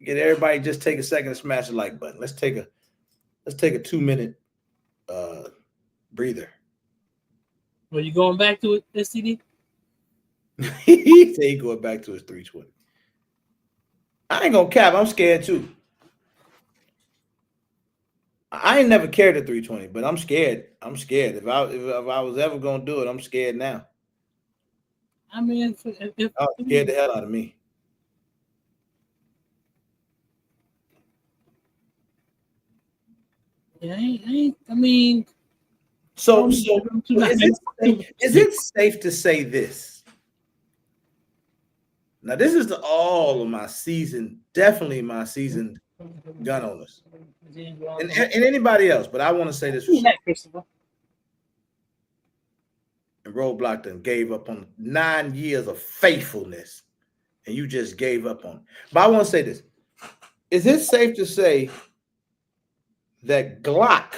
get everybody just take a second to smash the like button? Let's take a 2-minute breather. Are you going back to it, STD? He say he going back to his 320. I ain't gonna cap. I'm scared too. I ain't never cared a 320, but I'm scared. I'm scared. If I was ever gonna do it, I'm scared now. I mean, if Scared the hell out of me. Yeah, I mean, so is it safe to say this? Now, this is to all of my seasoned, definitely my seasoned gun owners, and anybody else. But I want to say this for sure. And Roadblock done gave up on 9 years of faithfulness, and you just gave up on it. But I want to say this: is it safe to say that Glock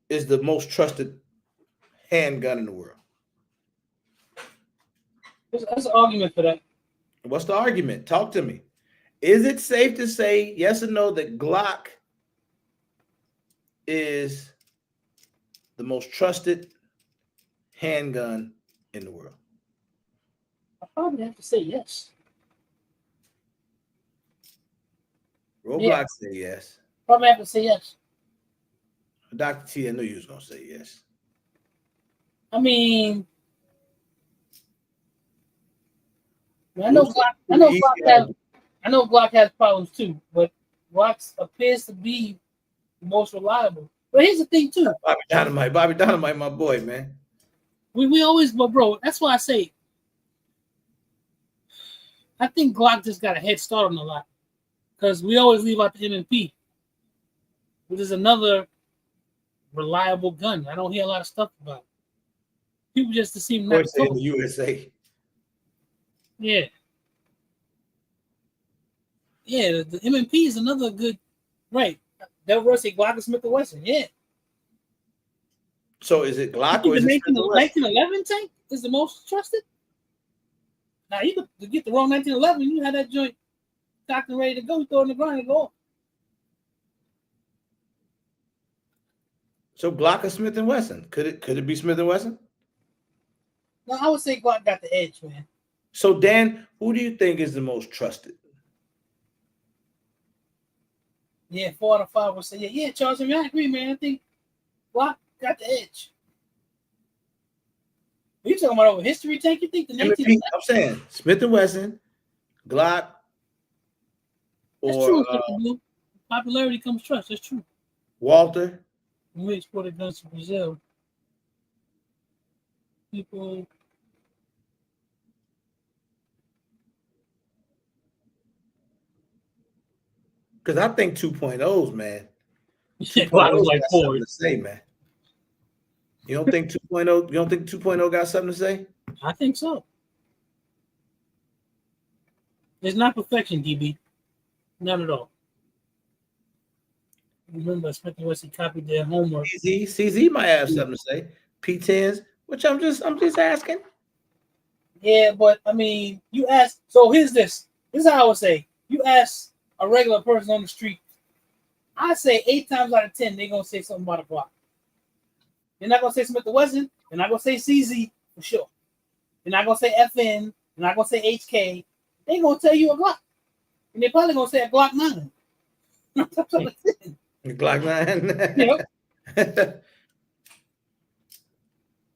is the most trusted handgun in the world? There's an argument for that. What's the argument? Talk to me. Is it safe to say, yes or no, that Glock is the most trusted handgun in the world? I probably have to say yes. Roadblock say yes. Probably have to say yes. Dr. T, I knew you was gonna say yes. I mean, I know Glock has problems too, but Glock appears to be the most reliable. But here's the thing too. Bobby Dynamite, my boy, man. We always, but bro, that's why I say I think Glock just got a head start on a lot because we always leave out the M&P, which is another reliable gun. I don't hear a lot of stuff about it. People just seem not to in the USA. Yeah. Yeah, the M&P is another good, right. They'll rush a Glock or Smith & Wesson, yeah. So is it Glock or is the it 1911 tank is the most trusted? Now, you could get the wrong 1911, you had that joint cocked and ready to go, throw it in the ground and go off. So Glock or Smith & Wesson? Could it be Smith & Wesson? No, I would say Glock got the edge, man. So, Dan, who do you think is the most trusted? Yeah, 4 out of 5 would say, yeah, Charles. I mean, I agree, man. I think Glock got the edge. Are you talking about over history tank? You think the 1911? I'm saying Smith & Wesson, Glock, That's true. Popularity comes trust. That's true. Walter. We exported guns to Brazil. People. Because I think 2.0s, man. Yeah, Glock was like 4. To say, man. You don't think 2.0? You don't think 2.0 got something to say? I think so. It's not perfection, DB. Not at all. Remember, Smith & Wesson copied their homework. CZ might have something to say. P10s, which I'm just asking. Yeah, but I mean, you ask. So here's this. This is how I would say. You ask a regular person on the street. I say 8 times out of 10 they're gonna say something about a Glock. They're not gonna say Smith & Wesson. They're not gonna say CZ for sure. They're not gonna say FN. They're not gonna say HK. They're gonna tell you a Glock, and they're probably gonna say a Glock 9. Glock 9. Yep.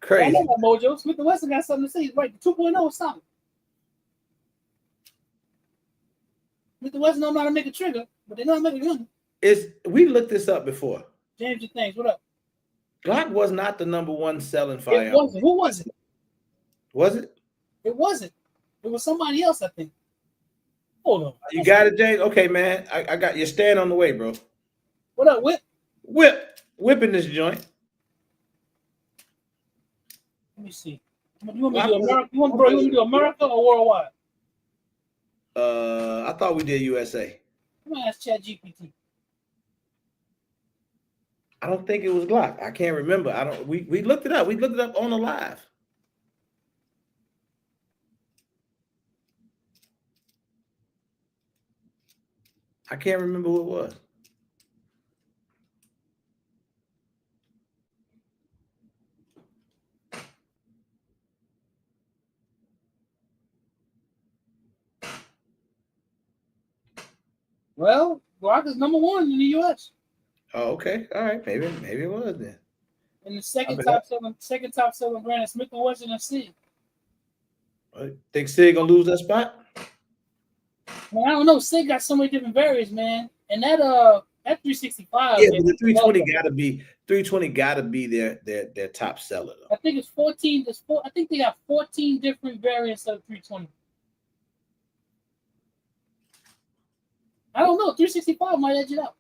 Crazy. I know that Mojo. Smith & Wesson got something to say. Right, the 2.0 is solid. Smith & Wesson don't know how to make a trigger, but they know how to make a gun. We looked this up before. James, your things. What up? Glock was not the #1 selling firearm. It wasn't. Who was it? Was it? It wasn't. It was somebody else, I think. Hold on. You got it, James? Okay, man. I got your stand on the way, bro. What up, Whip? Whipping this joint. Let me see. You want me to do America? You want me to do America or worldwide? I thought we did USA. I'm gonna ask ChatGPT. I don't think it was Glock. I can't remember. I don't. We looked it up. We looked it up on the live. I can't remember who it was. Well, Glock is number 1 in the U.S. Oh, okay. All right. Maybe it was then. And the second top selling brand is Smith & Wesson and Sig. Think Sig gonna lose that spot? Man, I don't know. Sig got so many different variants, man. And that 365. Yeah, but the 320 gotta be their top seller though. I think it's 14. I think they got 14 different variants of 320. I don't know. 365 might edge it out.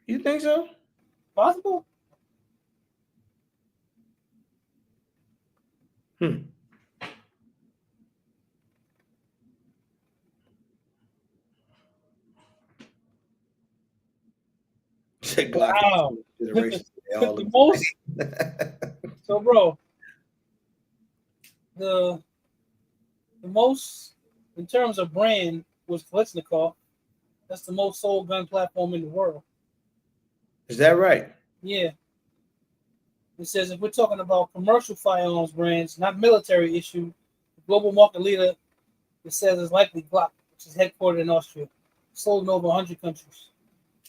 You think so? Possible. Wow. The most. So, bro, the most in terms of brand was Kalashnikov. That's the most sold gun platform in the world. Is that right? Yeah. It says if we're talking about commercial firearms brands, not military issue, the global market leader, it says is likely Glock, which is headquartered in Austria, sold in over 100 countries.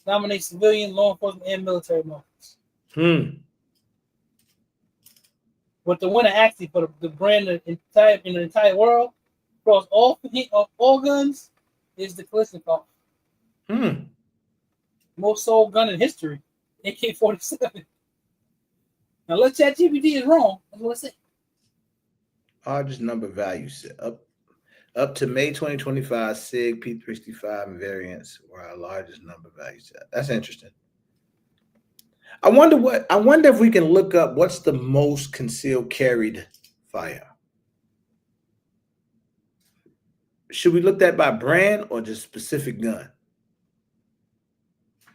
Dominates civilian, law enforcement, and military markets. But the winner actually for the brand in the entire world across all guns is the Kalashnikov. Most sold gun in history, AK-47. Now, let's ChatGPT is wrong. That's what I say. Largest number value set up to May 2025. Sig P320 variants were our largest number value set. That's interesting. I wonder if we can look up what's the most concealed carried fire. Should we look that by brand or just specific gun?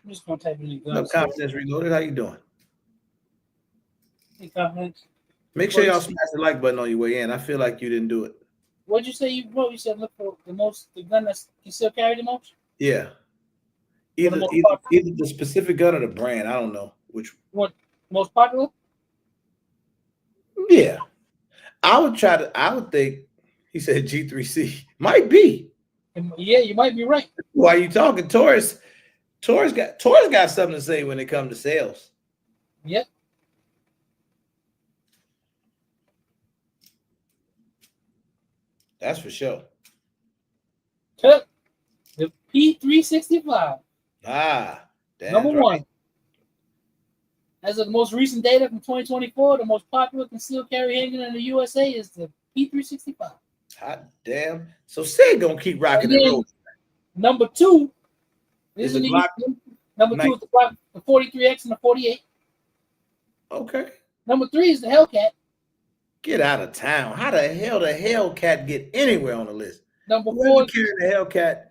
I'm just gonna type in the gun. No Confidence Reloaded. How you doing? Hey, Confidence. Make sure y'all smash the like button on your way in. I feel like you didn't do it. What'd you say you wrote? You said look for the gun that's concealed carry the most? Yeah. Either the specific gun or the brand. I don't know which. What most popular? Yeah. I would think he said G3C. Might be. Yeah, you might be right. Why are you talking? Taurus got something to say when it comes to sales. Yep. That's for sure. The P365. Number 1. As of the most recent data from 2024, the most popular concealed carry handgun in the USA is the P365. Hot damn. So Sig gonna keep rocking and rolling. Number 2 is the Glock. Number 2 is the Glock, the 43X and the 48. Okay. Number 3 is the Hellcat. Get out of town. How the hell the Hellcat get anywhere on the list? Number 4 carrying the Hellcat.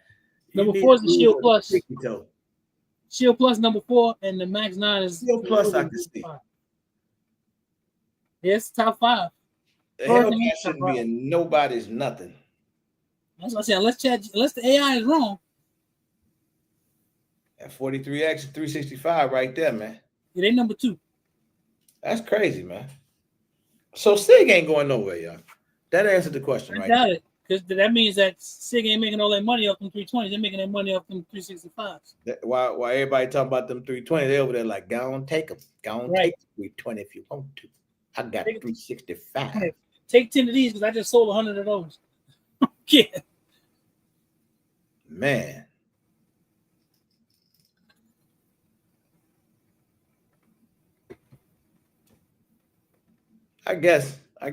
Number 4 is the Shield Plus. Shield Plus number 4, and the Max 9 is Shield Plus. I can see. Yes, top 5. The Hellcat shouldn't be in nobody's nothing. That's what I said. Unless the AI is wrong. That 43X 365 right there, man. Yeah, they number 2. That's crazy, man. So Sig ain't going nowhere, y'all. That answered the question, right? I got it. Because that means that Sig ain't making all that money off them 320s. They're making that money off them 365s. While everybody talking about them 320, they over there like, go on, take them. Go on, take 320 if you want to. I got 365. Take 10 of these because I just sold 100 of those. Yeah. Man. I guess. I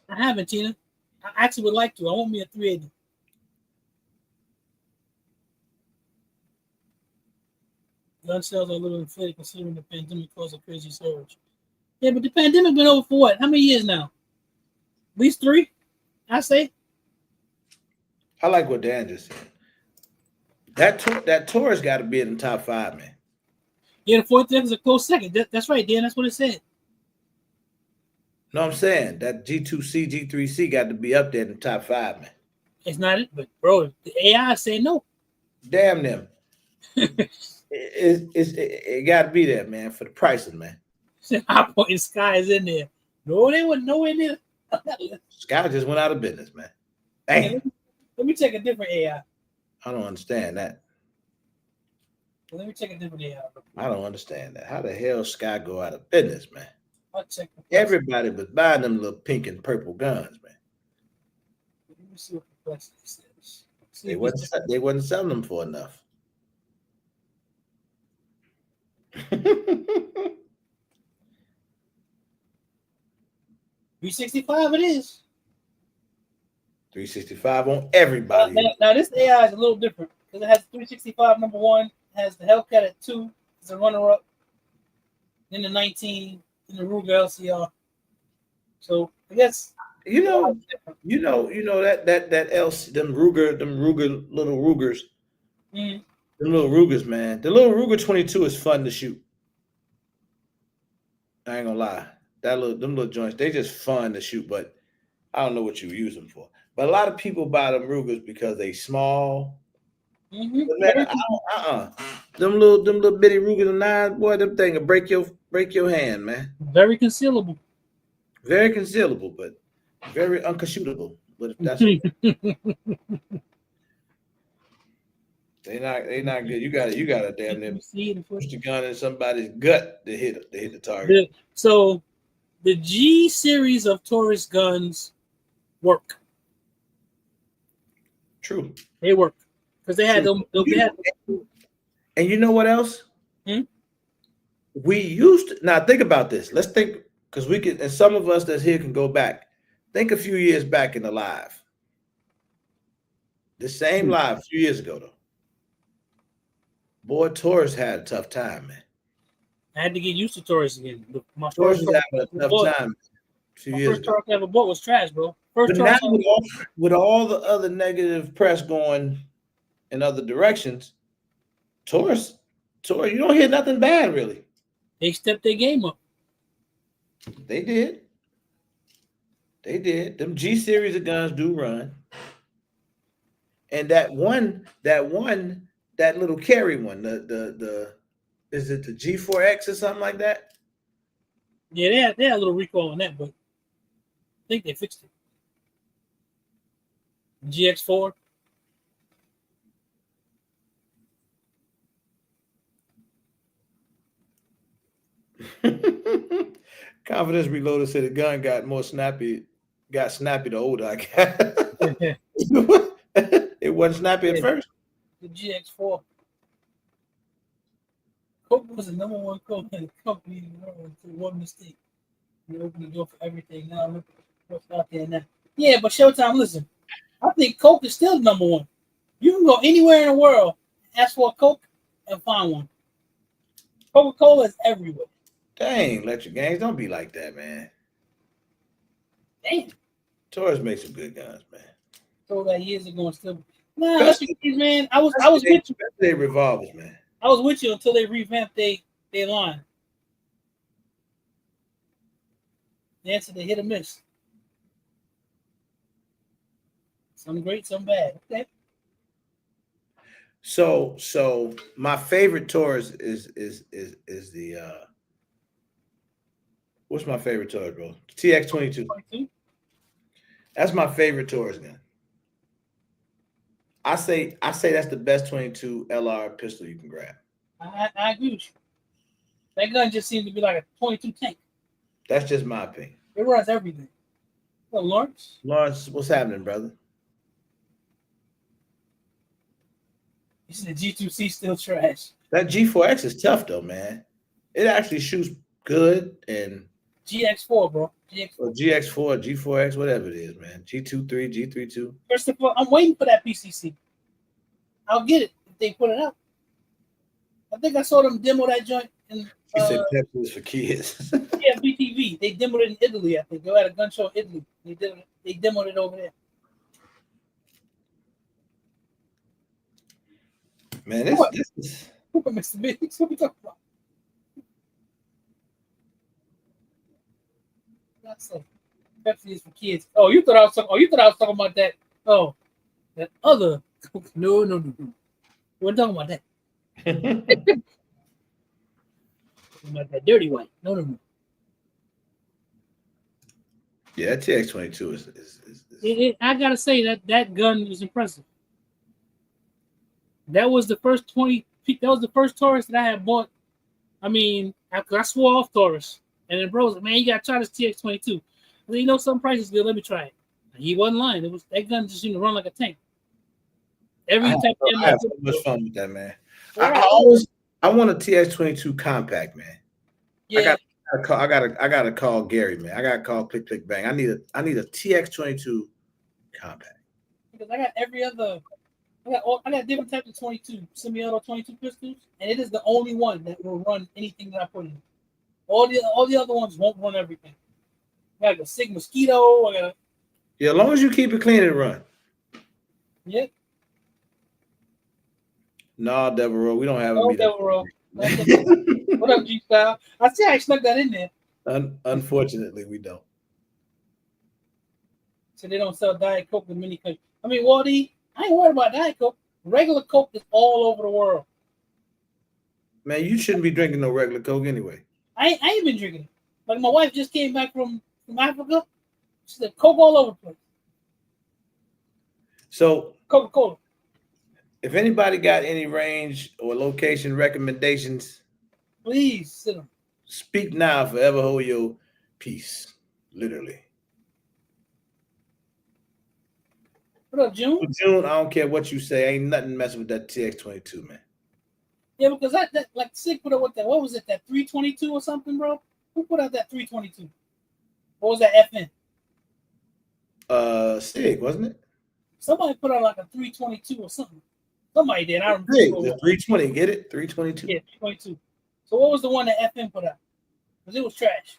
haven't, Tina. I actually would like to. I want me a 380. Gun sales are a little inflated considering the pandemic caused a crazy surge. Yeah, but the pandemic been over for what? How many years now? At least 3, I say. I like what Dan just said. That Taurus got to be in the top 5, man. Yeah, the 4th is a close second. That's right, Dan. That's what it said. No, I'm saying that G2C, G3C got to be up there in the top 5, man. It's not it, but bro, the AI say no. Damn them. It got to be there, man, for the pricing, man. High Point in Sky is in there. No, they were nowhere near. Sky just went out of business, man. Hey, let me check a different AI. I don't understand that. Let me check a different AI. I don't understand that. How the hell Sky go out of business, man? I'll check. Everybody was buying them little pink and purple guns, man. Let me see what the price says. They wasn't selling them for enough. $365 it is. 365 on everybody. Now this AI is a little different because it has 365 number 1, has the Hellcat at 2, it's a runner-up, then the 19, then the Ruger LCR. So I guess you know that else them Ruger little Rugers. Mm-hmm. Them little Rugers, man. The little Ruger 22 is fun to shoot. I ain't gonna lie. Them little joints, they just fun to shoot, but I don't know what you use them for. But a lot of people buy them Rugers because they small. Mm-hmm. Man, them little bitty Ruger 9, boy, them thing will break your hand, man. Very concealable. Very concealable, but very unconshootable. But that's they not good. You gotta damn near push the gun in somebody's gut to hit the target. So the G series of Taurus guns work. True. They work. Because they had them. And you know what else? We used to, now think about this. Let's think, because we can, and some of us that's here can go back. Think a few years back in the live. The same live a few years ago, though. Boy, Taurus had a tough time, man. I had to get used to Taurus again. My Taurus first was having a tough time a few years ago. First truck I ever bought was trash, bro. But now with all the other negative press going in other directions, Taurus, you don't hear nothing bad, really. They stepped their game up. They did. Them G series of guns do run. And that little carry one, the is it the G4X or something like that? Yeah, they had a little recall on that, but I think they fixed it. GX4. Confidence Reloaded said the gun got snappy the older I got. It wasn't snappy at first. The GX4. Coke was the number 1 company in the world until one mistake. You opened the door for everything. Now look what's out there now. Yeah, but Showtime, listen. I think Coke is still number 1. You can go anywhere in the world, ask for a Coke, and find one. Coca-Cola is everywhere. Dang, Electric Gangs, don't be like that, man. Damn. Taurus makes some good guns, man. Told that years ago and still. Nah, Electric Gangs, man. I was with you. They revolvers, man. I was with you until they revamped their line. The answer, they hit or miss. Some great, some bad. Okay. So my favorite Taurus is the what's my favorite Taurus, bro? TX22. That's my favorite Taurus gun. I say that's the best 22 LR pistol you can grab. I agree with you. That gun just seems to be like a 22 tank. That's just my opinion. It runs everything. What, Lawrence? Lawrence, what's happening, brother? You see the G2C still trash. That G4X is tough though, man. It actually shoots good. And GX4, bro. GX4, G4X, whatever it is, man. G23, G32. First of all, I'm waiting for that PCC. I'll get it if they put it out. I think I saw them demo that joint. You said Pepsi is for kids. Yeah, BTV. They demoed it in Italy, I think. They had a gun show in Italy. They demoed it over there. Man, this is. Mr. Biggs, what we talking about? That's it. Pepsi is for kids. Oh, you thought I was talking about that. Oh, that other. No. We're talking about that. Talking about that dirty white. No. Yeah, that TX22 is I gotta say that gun is impressive. That was the first 20. That was the first Taurus that I had bought. I mean, I swore off Taurus, and then bro was like, "Man, you gotta try this TX22." Well, you know, some prices good. Let me try it. And he wasn't lying. It was that gun just seemed to run like a tank. Every type of I have so much fun with that, man. Right. I want a TX22 compact, man. Yeah. I gotta call Gary, man. I gotta call Click Click Bang. I need a TX22 compact. Because I got every other. I got different types of 22 semi-auto 22 pistols, and it is the only one that will run anything that I put in. All the other ones won't run everything. I got a Sig Mosquito. Yeah, as long as you keep it clean and run. Yeah. Nah, Devereaux, we don't have a meetup. Devereaux. What up, G Style? I see I snuck that in there. Unfortunately, we don't. So they don't sell Diet Coke in many countries. I mean, Waldy, I ain't worried about Diet Coke. Regular Coke is all over the world. Man, you shouldn't be drinking no regular Coke anyway. I ain't been drinking it. Like my wife just came back from Africa. She said Coke all over the place. So Coca-Cola. If anybody got any range or location recommendations, please sit them. Speak now, forever hold your peace. Literally. What up, June? June, I don't care what you say. Ain't nothing messing with that TX22, man. Yeah, because that like Sig put out what was it, that 322 or something, bro? Who put out that 322? What was that FN? Sig, wasn't it? Somebody put out like a 322 or something. Somebody did. I remember. The 320, get it? 322. Yeah, 322. So what was the one that FN put out? Because it was trash.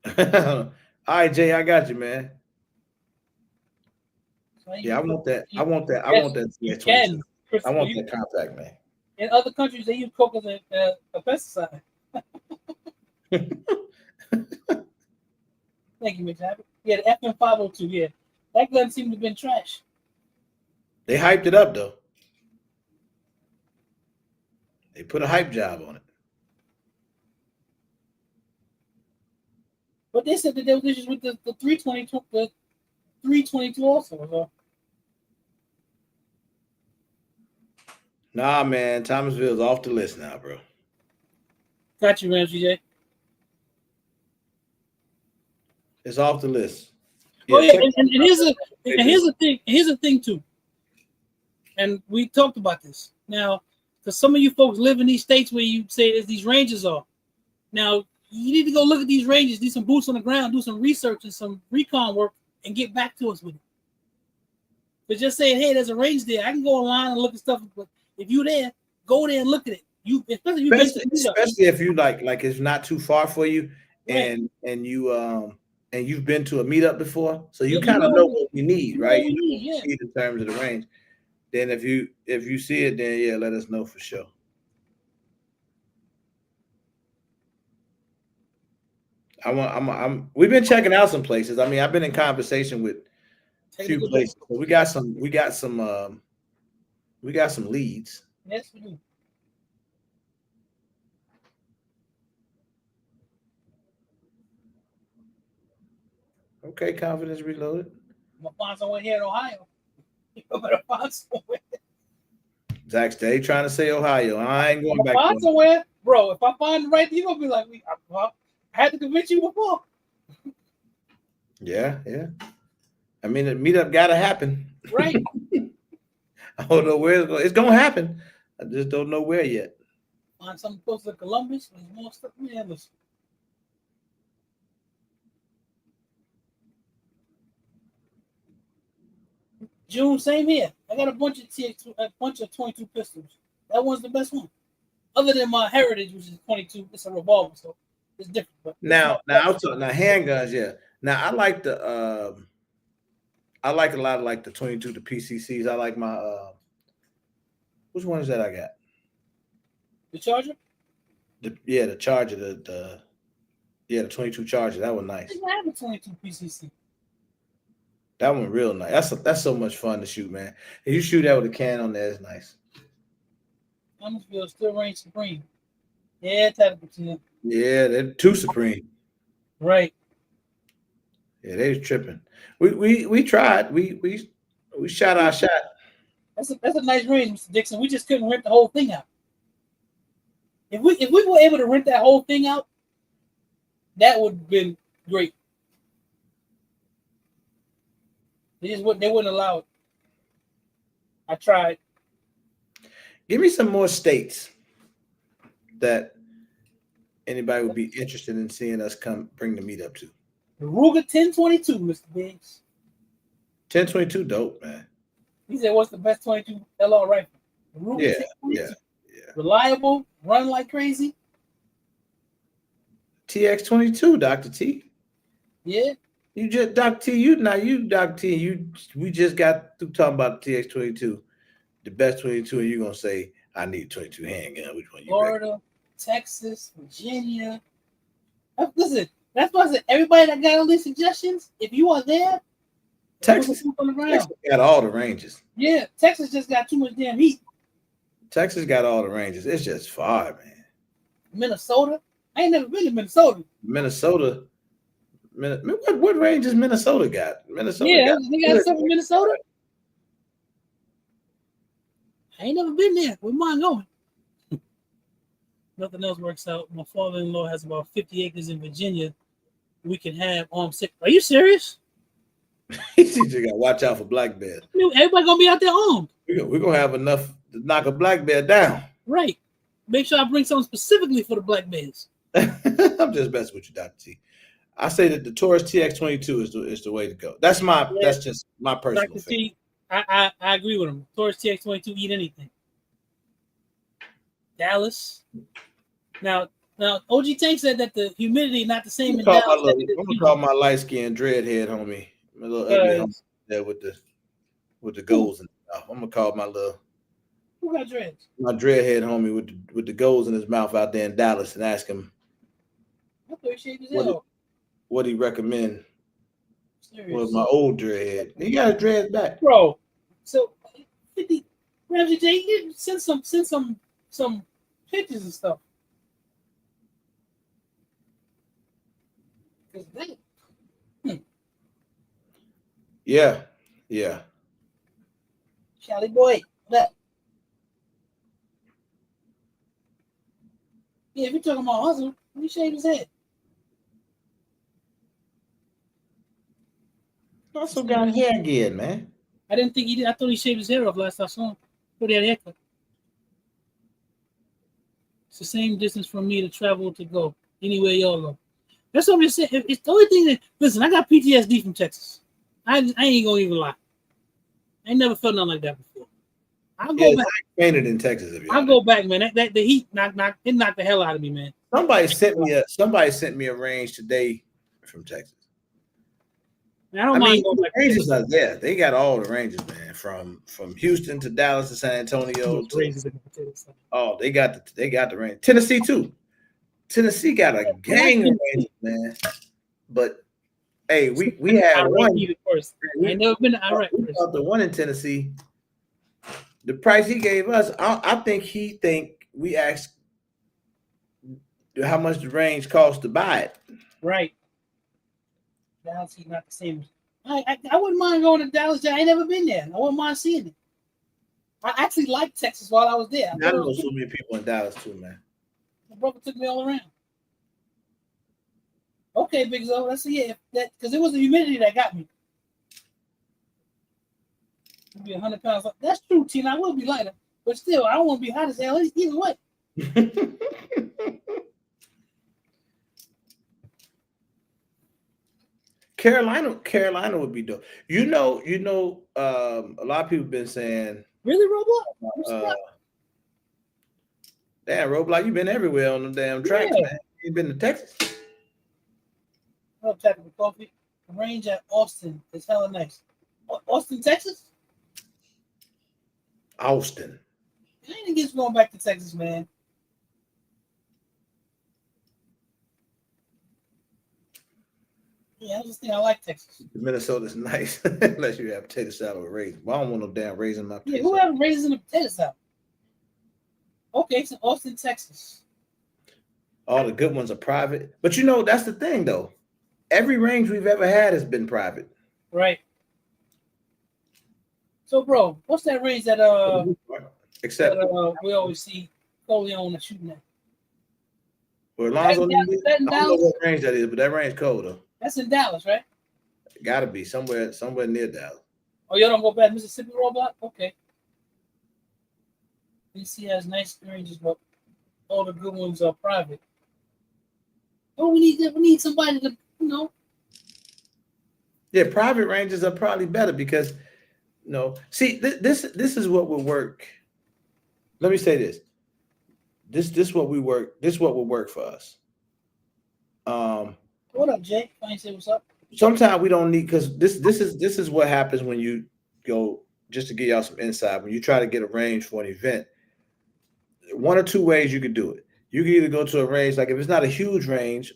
All right, Jay, I got you, man. So yeah, I want that. I want that. I want that. I want that compact, man. In other countries, they use coke as a pesticide. Thank you, Mitch. Yeah, the FN502. Yeah, that gun seemed to have been trash. They hyped it up though. They put a hype job on it. But they said that there was issues with the 322, the 322 also. So. Nah, man, Thomasville's off the list now, bro. Got you, man, GJ. It's off the list. Yeah, and here's the thing. Here's the thing too. And we talked about this now, because some of you folks live in these states where you say there's these ranges are. Now you need to go look at these ranges, do some boots on the ground, do some research and some recon work, and get back to us with it. But just saying, hey, there's a range there. I can go online and look at stuff, but if you're there, go there and look at it. Especially if you like it's not too far for you, right. and you've been to a meetup before, so you kind of know what you need, right? You know what you need in terms of the range. Then if you see it, then yeah, let us know for sure. We've been checking out some places. I mean, I've been in conversation with a few places. So we got some leads. Yes, we do. Okay, confidence reloaded. I'm gonna find somewhere here in Ohio. You better find somewhere. Zach, stay trying to say Ohio. I ain't going back. Find somewhere, bro. If I find the right, you gonna be like, I had to convince you before. Yeah. I mean, the meetup gotta happen. Right. I don't know where it's going. It's gonna happen. I just don't know where yet. Find something close to Columbus. There's more stuff. Man, listen. June, same here. I got a bunch of 22 pistols. That one's the best one. other than my heritage, which is 22, it's a revolver, so it's different. But now I'll talk now handguns. Yeah. Now I like I like a lot of like the 22, the PCCs. I like my which one is that I got? the Charger. The Charger, the 22 Charger. That one nice. I have a 22 PCC. That one real nice. That's so much fun to shoot, man. If you shoot that with a can on there, it's nice. Huntersville still reigns supreme. Yeah, tactical team. Yeah, they're too supreme. Right. Yeah, they was tripping. We tried. We shot our shot. That's a nice range, Mr. Dixon. We just couldn't rent the whole thing out. If we were able to rent that whole thing out, that would have been great. They wouldn't allow it. I tried. Give me some more states that anybody would be interested in seeing us come bring the meetup to. The Ruger 1022, Mr. Biggs. 1022, dope, man. He said, "What's the best 22 LR rifle?" The Ruger 1022. Yeah. Reliable, run like crazy. TX22, Dr. T. Yeah. You just Dr. T. Dr. T. We just got through talking about the TX22, the best 22, and you're gonna say I need 22 handgun. Which one you Florida, reckon? Texas, Virginia. Listen, that's why I said everybody that got all these suggestions, if you are there, Texas got all the ranges. Yeah, Texas just got too much damn heat. Texas got all the ranges. It's just far, man. Minnesota? I ain't never been to Minnesota. What range does Minnesota got? They got stuff in Minnesota. I ain't never been there. Where mine going? Nothing else works out. My father-in-law has about 50 acres in Virginia. We can have armed sick. Are you serious? You just gotta watch out for black bears. Everybody gonna be out there armed. We're gonna have enough to knock a black bear down. Right. Make sure I bring something specifically for the black bears. I'm just messing with you, Dr. T. I say that the Taurus TX22 is the way to go. That's just my personal Dr. opinion. T, I agree with him. Taurus TX22 eat anything. Dallas. Now OG Tank said that the humidity not the same in Dallas. I'm gonna call my light skinned dreadhead homie, my little ugly homie there with the goals and stuff. I'm gonna call my little who got dreads? My dreadhead homie with the goals in his mouth out there in Dallas and ask him what he recommend. Was my old dreadhead. He got his dreads back, bro. So 50 Ramsey J, send some pictures and stuff. Yeah. Charlie boy, that. Yeah, if you're talking about hustle, let me shave his head. Also got hair again, man. I didn't think he did. I thought he shaved his hair off last I saw him. Put that haircut. It's the same distance from me to travel to go. Anywhere y'all go. That's what I'm just saying. It's the only thing that, listen, I got PTSD from Texas. I ain't gonna even lie. I ain't never felt nothing like that before. I'll go back. Painted in Texas. I'll go back, man. The heat knocked the hell out of me, man. Somebody sent me a range today from Texas. I don't mind going the back. Ranges are there. They got all the ranges, man. From Houston to Dallas to San Antonio. They got the range. Tennessee too. Tennessee got a gang of ranges, man. But hey, we had one. I never been to Iraq. The one in Tennessee. The price he gave us, I think we asked how much the range cost to buy it. Right. Dallas is not the same. I wouldn't mind going to Dallas. I ain't never been there. I wouldn't mind seeing it. I actually liked Texas while I was there. I know so many people in Dallas too, man. My brother took me all around. Okay, Big Zo, let's see if that because it was the humidity that got me. It'd be 100 pounds. That's true, Tina. I will be lighter, but still, I don't want to be hot as hell either way. Carolina would be dope. A lot of people have been saying really, Robot? Damn, Roadblock, you been everywhere on them damn tracks, man. You been to Texas? Up Tactical Coffee. The range at Austin is hella nice. Austin, Texas? Austin. I ain't against going back to Texas, man. Yeah, I just think I like Texas. Minnesota's nice, unless you have potato salad with raisins. Well, I don't want no damn raisin in my potato Yeah, who have raisins in a potato salad? Okay, so Austin, Texas. All the good ones are private. But you know, that's the thing, though. Every range we've ever had has been private. Right. So, bro, what's that range that except we always see Coleon shooting at? Where Alonzo, that in I don't know what range that is, but that range cold though. That's in Dallas, right? Gotta be somewhere near Dallas. Oh, you don't go back Mississippi Roadblock? Okay. DC has nice ranges, but all the good ones are private. Oh, we need somebody to, you know. Yeah, private ranges are probably better because, you know, see, this is what will work. Let me say this. This what we work. This what will work for us. What up, Jay? I ain't say what's up. Sometimes we don't need, because this is what happens when you go, just to give y'all some insight, when you try to get a range for an event. One or two ways you could do it. You can either go to a range, like if it's not a huge range,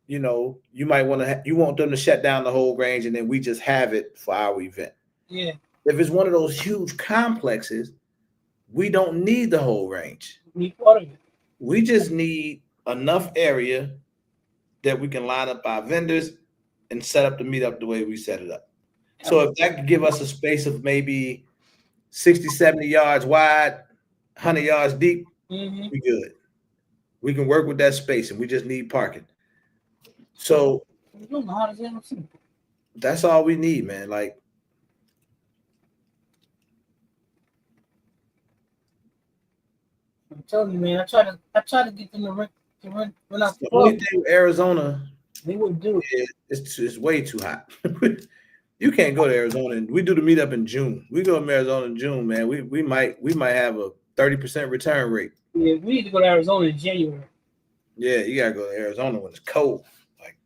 you know, you might want to, you want them to shut down the whole range and then we just have it for our event. Yeah. If it's one of those huge complexes, we don't need the whole range. We need part of it. We just need enough area that we can line up our vendors and set up the meetup the way we set it up. So if that could give us a space of maybe 60, 70 yards wide, 100 yards deep, we good. We can work with that space and we just need parking. So that's all we need, man. Like, I'm telling you, man, I try to get them to run out the only thing with Arizona, they wouldn't do it. It's way too hot. You can't go to Arizona, and we do the meetup in June. We go to Arizona in June, man. We might have a 30% return rate. Yeah, we need to go to Arizona in January. Yeah, you gotta go to Arizona when it's cold. Like,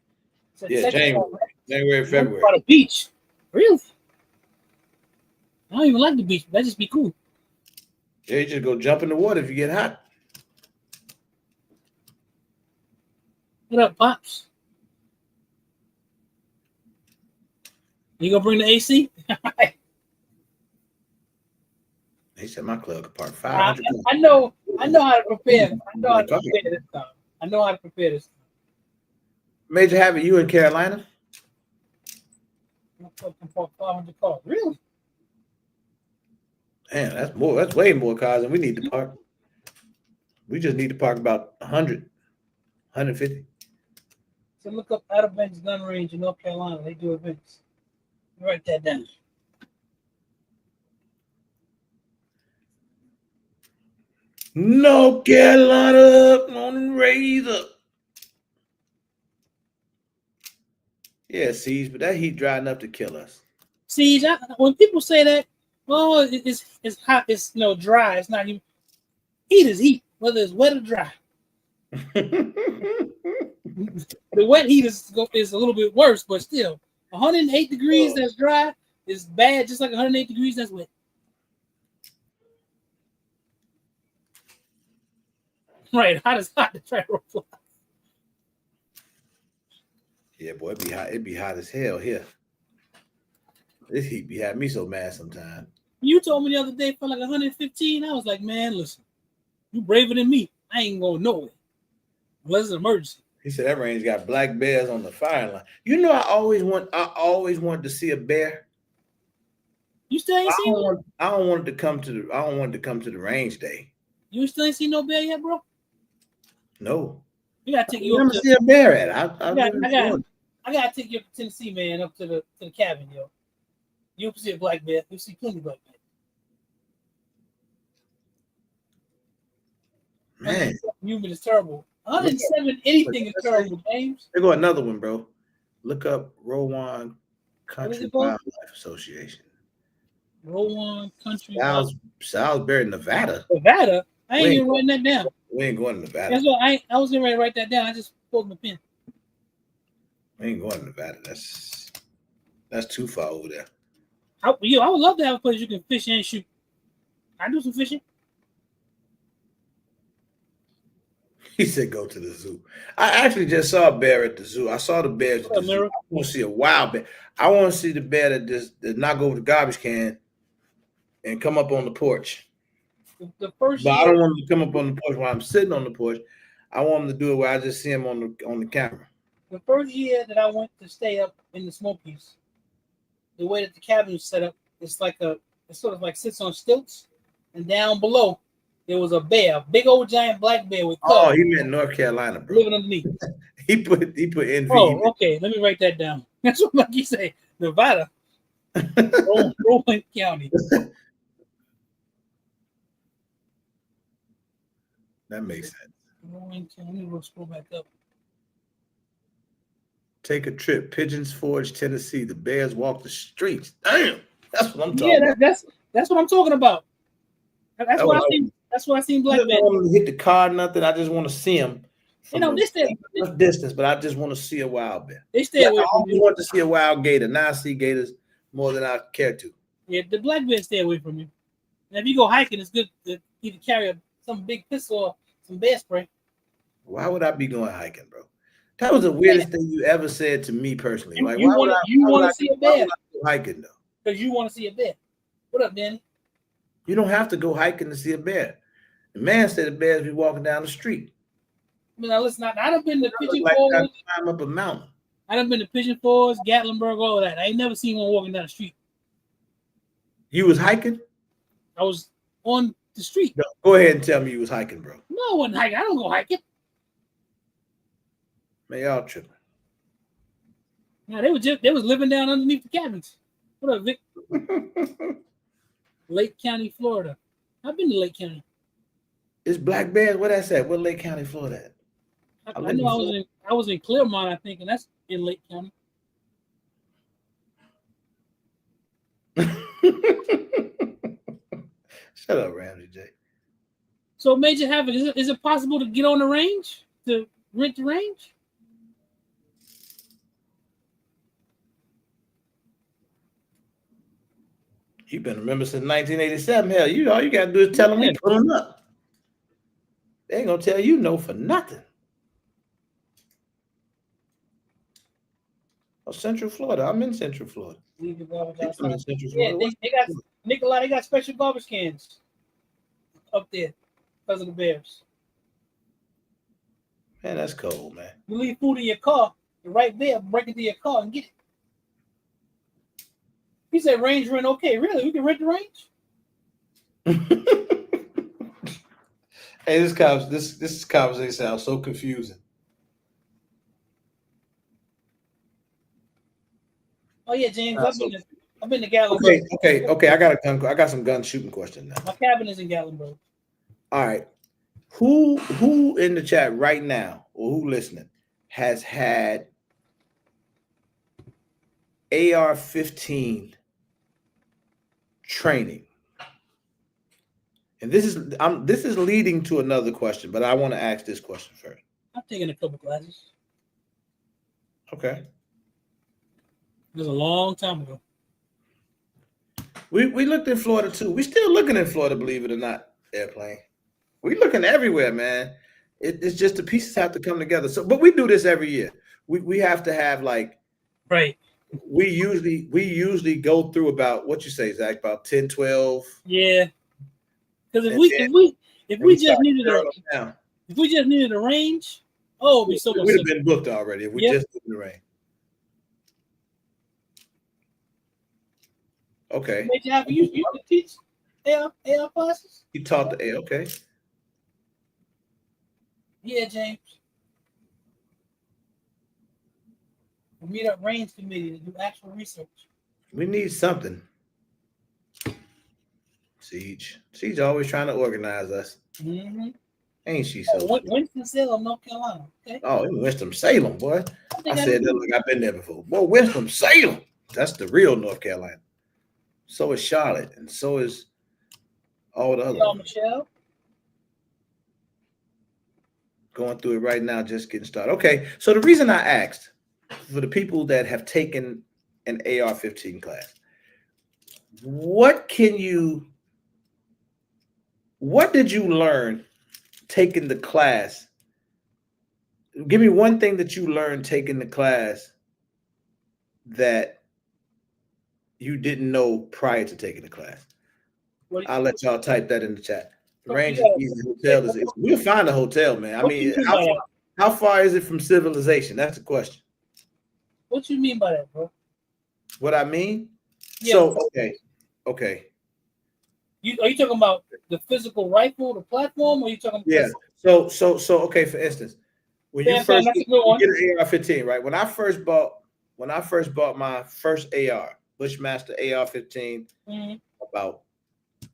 so yeah, January, February. By the beach, really? I don't even like the beach. That just be cool. Yeah, you just go jump in the water if you get hot. What up, Pops? You gonna bring the AC? He said my club could park 500. I know how to prepare. I know how to prepare this time. I know how to prepare this time. Major Havoc, you in Carolina? My club can park 500 cars. Really? Man, that's more. That's way more cars than we need to park. We just need to park about 100, 150. So look up Outer Banks Gun Range in North Carolina. They do events. Write that down. North Carolina on and raise up. Yeah, Siege, but that heat dry enough to kill us. Siege, when people say that, oh, it's hot, it's dry. It's not even heat is heat, whether it's wet or dry. The wet heat is a little bit worse, but still, 108 degrees that's dry is bad, just like 108 degrees that's wet. Right, hot is hot to try to fly. Yeah, boy, it'd be hot. It'd be hot as hell here. This heat be having me so mad sometimes. You told me the other day it felt like 115. I was like, man, listen, you braver than me. I ain't going nowhere unless it's an emergency. He said that range got black bears on the fire line. You know, I always wanted to see a bear. You still ain't seen one? I don't want it to come to the range day. You still ain't seen no bear yet, bro? No. We gotta take you up to see a bear at. I gotta take you up to Tennessee, man, up to the cabin, yo. You'll see a black bear. You'll see plenty of black bear. Man, humid is terrible. 107 anything is terrible, James. There go another one, bro. Look up Rowan Country Wildlife Association. Rowan Country Salisbury, Nevada. Nevada? I ain't even writing that down. We ain't going to Nevada. That's what I was getting ready to write that down. I just pulled my pen. We ain't going to Nevada. That's too far over there. I would love to have a place you can fish and shoot. I do some fishing. He said, "Go to the zoo." I actually just saw a bear at the zoo. I saw the bears at the zoo. I want to see a wild bear. I want to see the bear that knock over the garbage can and come up on the porch. The first But year, I don't want him to come up on the porch while I'm sitting on the porch. I want him to do it where I just see him on the camera. The first year that I went to stay up in the Smokies, the way that the cabin was set up, it's sort of like sits on stilts, and down below there was a bear, a big old giant black bear with cubs. Oh, he meant North Carolina, bro. Living underneath. he put NV. Oh, okay. Let me write that down. That's what Mikey say. Nevada, Rowan County. That makes sense. Rowan County. We'll scroll back up. Take a trip, Pigeons Forge, Tennessee. The bears walk the streets. Damn, that's what I'm talking about. That's what I'm talking about. That's what I seen. That's what I seen black bears. I don't want to hit the car, nothing. I just want to see them. They stay distance, but I just want to see a wild bear. They stay away from me. I want to see a wild gator. Now I see gators more than I care to. Yeah, the black bears stay away from you. And if you go hiking, it's good to either carry some big pistol or some bear spray. Why would I be going hiking, bro? That was the weirdest thing you ever said to me personally. You, like, you want to see a bear? Hiking though, because you want to see a bear. What up, Danny? You don't have to go hiking to see a bear. The man said the bears be walking down the street. Now listen, I done been to Pigeon Forge. Climb up a mountain. I done been to Pigeon Forge, Gatlinburg, all of that. I ain't never seen one walking down the street. You was hiking? I was on the street. No, go ahead and tell me you was hiking, bro. No, I wasn't hiking. I don't go hiking. Man, y'all tripping. Nah, they was living down underneath the cabins. What up, Vic? Lake County, Florida. I've been to Lake County. It's Black Bears. What that's at? What Lake County, Florida at? I know I was in Clermont, I think, and that's in Lake County. Shut up, Ramsey J. So, Major Havoc, is it possible to get on the range, to rent the range? You've been a member since 1987. Hell, all you got to do is tell them we pull them up. They ain't going to tell you no for nothing. Oh, Central Florida. I'm in Central Florida. I'm in Central Florida. They got Nikolai. They got special garbage cans up there because of the bears. Man, that's cold, man. You leave food in your car, the right there, break into your car and get it. He said range rent. Okay, really? We can rent the range? Hey, this conversation sounds so confusing. Oh yeah, James. I've been to Gatlinburg. Okay. I got some gun shooting questions now. My cabin is in Gatlinburg. All right. Who in the chat right now, or who listening, has had AR-15 training? And this is leading to another question, but I want to ask this question first. I've taken a couple classes. Okay. It was a long time ago. We looked in Florida too. We still looking in Florida, believe it or not, Airplane. We looking everywhere, man. It's just the pieces have to come together. So, but we do this every year. We have to have like, right. We usually go through about, what you say, Zach, about 10, 12. Yeah. Because if we just needed a range, oh, it'd be so much. We'd have been booked already if we just did the range. Okay. You teach AR classes? You taught the okay. Yeah, James. The meetup range committee to do actual research. We need something. Siege always trying to organize us. Mm-hmm. Ain't she so? Winston-Salem, North Carolina. Okay. Oh, in Winston-Salem, boy. I said that like I've been there before. Boy, Winston-Salem. That's the real North Carolina. So is Charlotte, and so is all the other. Michelle. Going through it right now, just getting started. Okay, so the reason I asked for the people that have taken an AR-15 class, what did you learn taking the class? Give me one thing that you learned taking the class that you didn't know prior to taking the class. I'll let y'all type that in the chat. The range is easy. Hotel is easy. We'll find a hotel, man. I mean, how far is it from civilization? That's the question. What you mean by that, bro? What I mean? Yeah. So, okay. Are you talking about the physical rifle, the platform, or are you talking about? Yeah. So, okay, for instance, when you first get an AR-15, right? When I first bought my first AR, Bushmaster AR-15, about,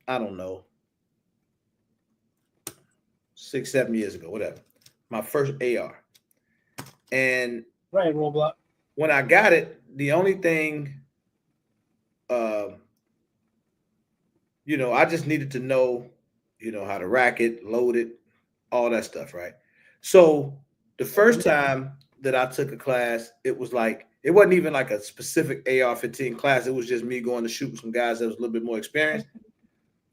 I don't know, 6-7 years ago, whatever. My first AR. And right, Roblox. When I got it, the only thing, I just needed to know, how to rack it, load it, all that stuff, right? So the first time that I took a class, it wasn't even like a specific AR-15 class. It was just me going to shoot with some guys that was a little bit more experienced,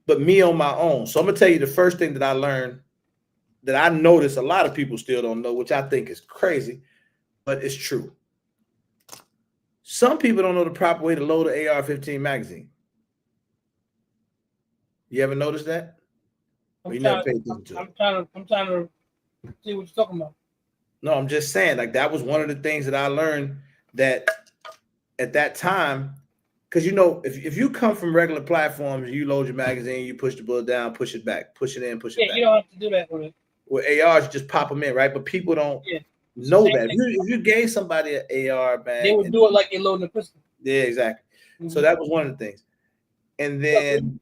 but me on my own. So I'm gonna tell you the first thing that I learned that I noticed a lot of people still don't know, which I think is crazy, but it's true. Some people don't know the proper way to load an AR-15 magazine. You ever noticed that? I'm trying to see what you're talking about. No, I'm just saying, like, that was one of the things that I learned that at that time, because if you come from regular platforms, you load your magazine, you push the bullet down, push it back, push it in, push it back. Yeah, you don't have to do that with it. With ARs, you just pop them in, right? But people don't know that. If you gave somebody an AR bag, they would do it like you're loading a pistol. Yeah, exactly. Mm-hmm. So that was one of the things. And then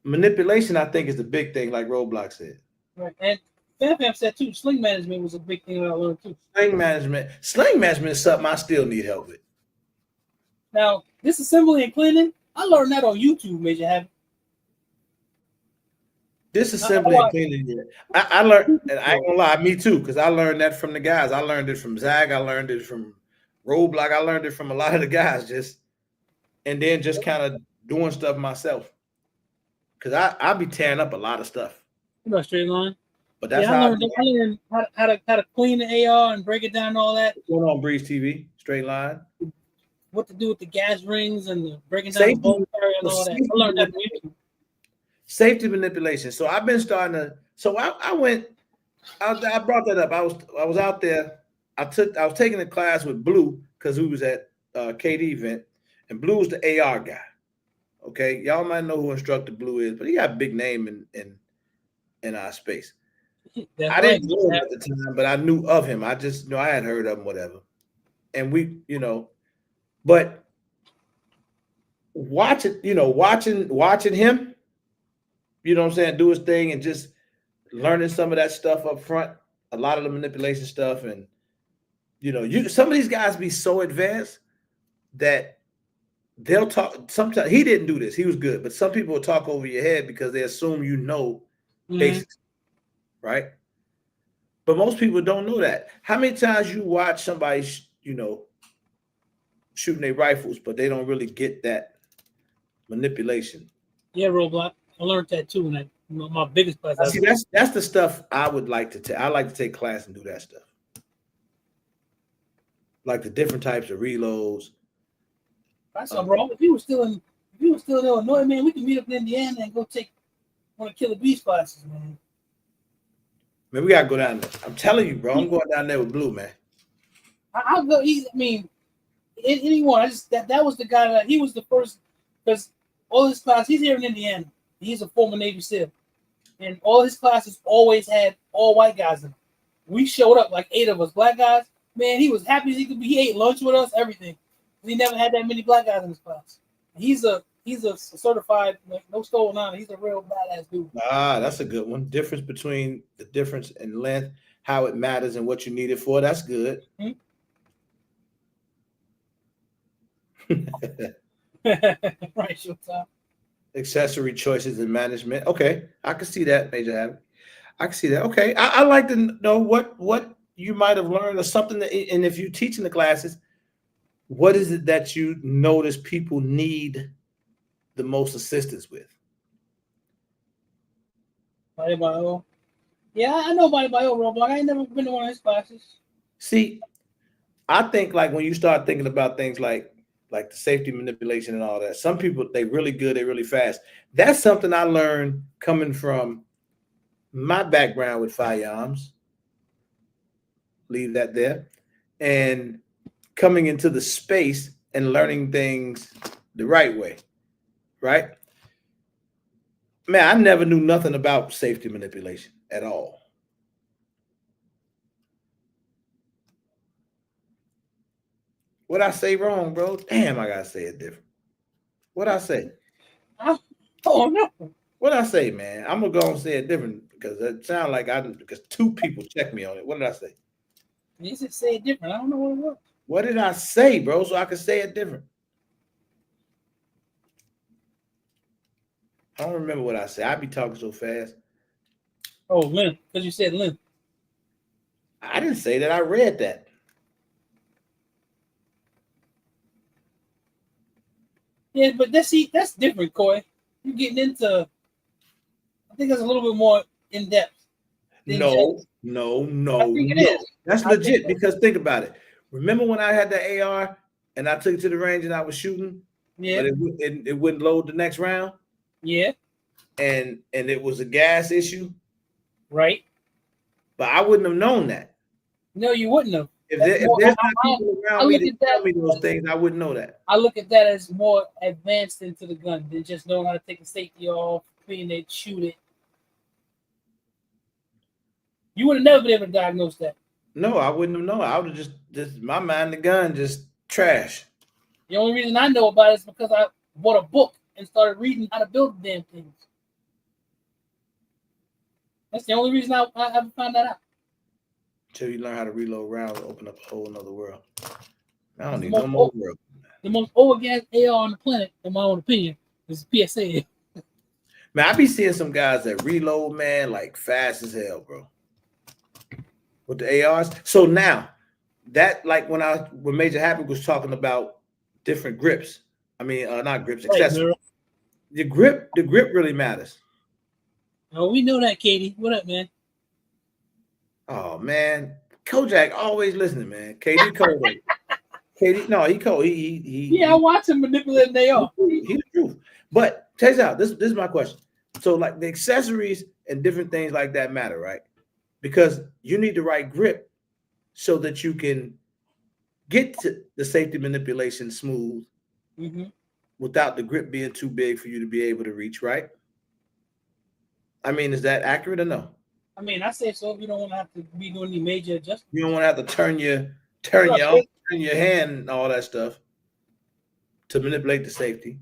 manipulation, I think, is the big thing, like Roblox said. Right. And Fam said too, sling management was a big thing that I learned too. Sling management is something I still need help with. Now, disassembly and cleaning, I learned that on YouTube, Major Habit. Disassembly and cleaning, I learned, and I ain't gonna lie, me too, because I learned that from the guys. I learned it from Zag, I learned it from Roblox, I learned it from a lot of the guys, and then just kind of doing stuff myself. Because I be tearing up a lot of stuff. Straight line. But that's I learned how to clean the AR and break it down and all that. What's going on, Breeze TV? Straight line. What to do with the gas rings and the breaking down the bolt fire and all that. I learned that from YouTube. Safety manipulation. So I've been starting to. So I brought that up. I was out there. I was taking a class with Blue because we was at KD event, and Blue was the AR guy. Okay, y'all might know who Instructor Blue is, but he got a big name in our space. I didn't know him at the time, but I knew of him. I just I had heard of him, whatever. And we, but watching him, what I'm saying, do his thing and just learning some of that stuff up front, a lot of the manipulation stuff, and some of these guys be so advanced that they'll talk. Sometimes he didn't do this; he was good, but some people will talk over your head because they assume basics, right? But most people don't know that. How many times you watch somebody, shooting their rifles, but they don't really get that manipulation? Yeah, Roblox. I learned that too. And my biggest class. See, that's the stuff I would like to take. I like to take class and do that stuff, like the different types of reloads. That's all, bro. If you were still in Illinois, man, we can meet up in Indiana and go take one of Killer Beast classes, man. Man, we gotta go down there. I'm telling you, bro. I'm going down there with Blue, man. I'll go easy. I mean, anyone. That was the guy that he was the first, because all his class. He's here in Indiana. He's a former Navy SEAL, and all his classes always had all white guys in them. We showed up like 8 of us black guys. Man, he was happy as he could be. He ate lunch with us, everything. He never had that many black guys in his class. He's a certified, like, no stolen honor. He's a real badass dude. That's a good one. Difference between the difference in length, how it matters, and what you need it for. That's good. Right, Showtime. Accessory choices and management. Okay, I can see that, Major Habit. I can see that. Okay, I like to know what you might have learned or something that, and if you're teaching the classes, what is it that you notice people need the most assistance with? Body bio. Yeah, I know Body Bio Roblox. I ain't never been to one of his classes. See, I think like when you start thinking about things like the safety manipulation and all that, some people they really good, they really fast. That's something I learned coming from my background with firearms. Leave that there, and coming into the space and learning things the right way, right? Man, I never knew nothing about safety manipulation at all. What I say wrong, bro? Damn, I gotta say it different. What I say? Oh no. What I say, man? I'm gonna go and say it different because it sounds like I because two people checked me on it. What did I say? You should say it different. I don't know what it was. What did I say, bro? So I could say it different. I don't remember what I said. I be talking so fast. Oh, Lynn, because you said Lynn. I didn't say that. I read that. Yeah, but that's different, Coy. You're getting into. I think that's a little bit more in depth. No. I think it is. That's legit because think about it. Remember when I had the AR and I took it to the range and I was shooting, Yeah. but it wouldn't load the next round, Yeah. and it was a gas issue, Right. but I wouldn't have known that. No, you wouldn't have. If there's not people around me to tell me those things, I wouldn't know that. I look at that as more advanced into the gun than just knowing how to take the safety off, clean it, shoot it. You would have never been able to diagnose that. No, I wouldn't have known. I would have just my mind the gun, just trash. The only reason I know about it is because I bought a book and started reading how to build the damn things. That's the only reason I ever found that out. Until you learn how to reload rounds, open up a whole nother world. I don't need no more world. The most overgassed AR on the planet, in my own opinion, is PSA. Man, I be seeing some guys that reload, man, like fast as hell, bro. With the ARs. So now that like when Major Happy was talking about different grips. I mean, not grips, accessories. The grip really matters. Oh, we know that, Katie. What up, man? Oh man, Kojak always listening, man. Katie Kojak. Katie, no, he cold. Yeah, I watch him manipulating the AR. He's the truth. But check this out. This is my question. So like the accessories and different things like that matter, right? Because you need the right grip so that you can get to the safety manipulation smooth without the grip being too big for you to be able to reach, right? I mean, is that accurate or no? I mean, I say so if you don't want to have to be doing any major adjustments. You don't want to have to turn your hand and all that stuff to manipulate the safety.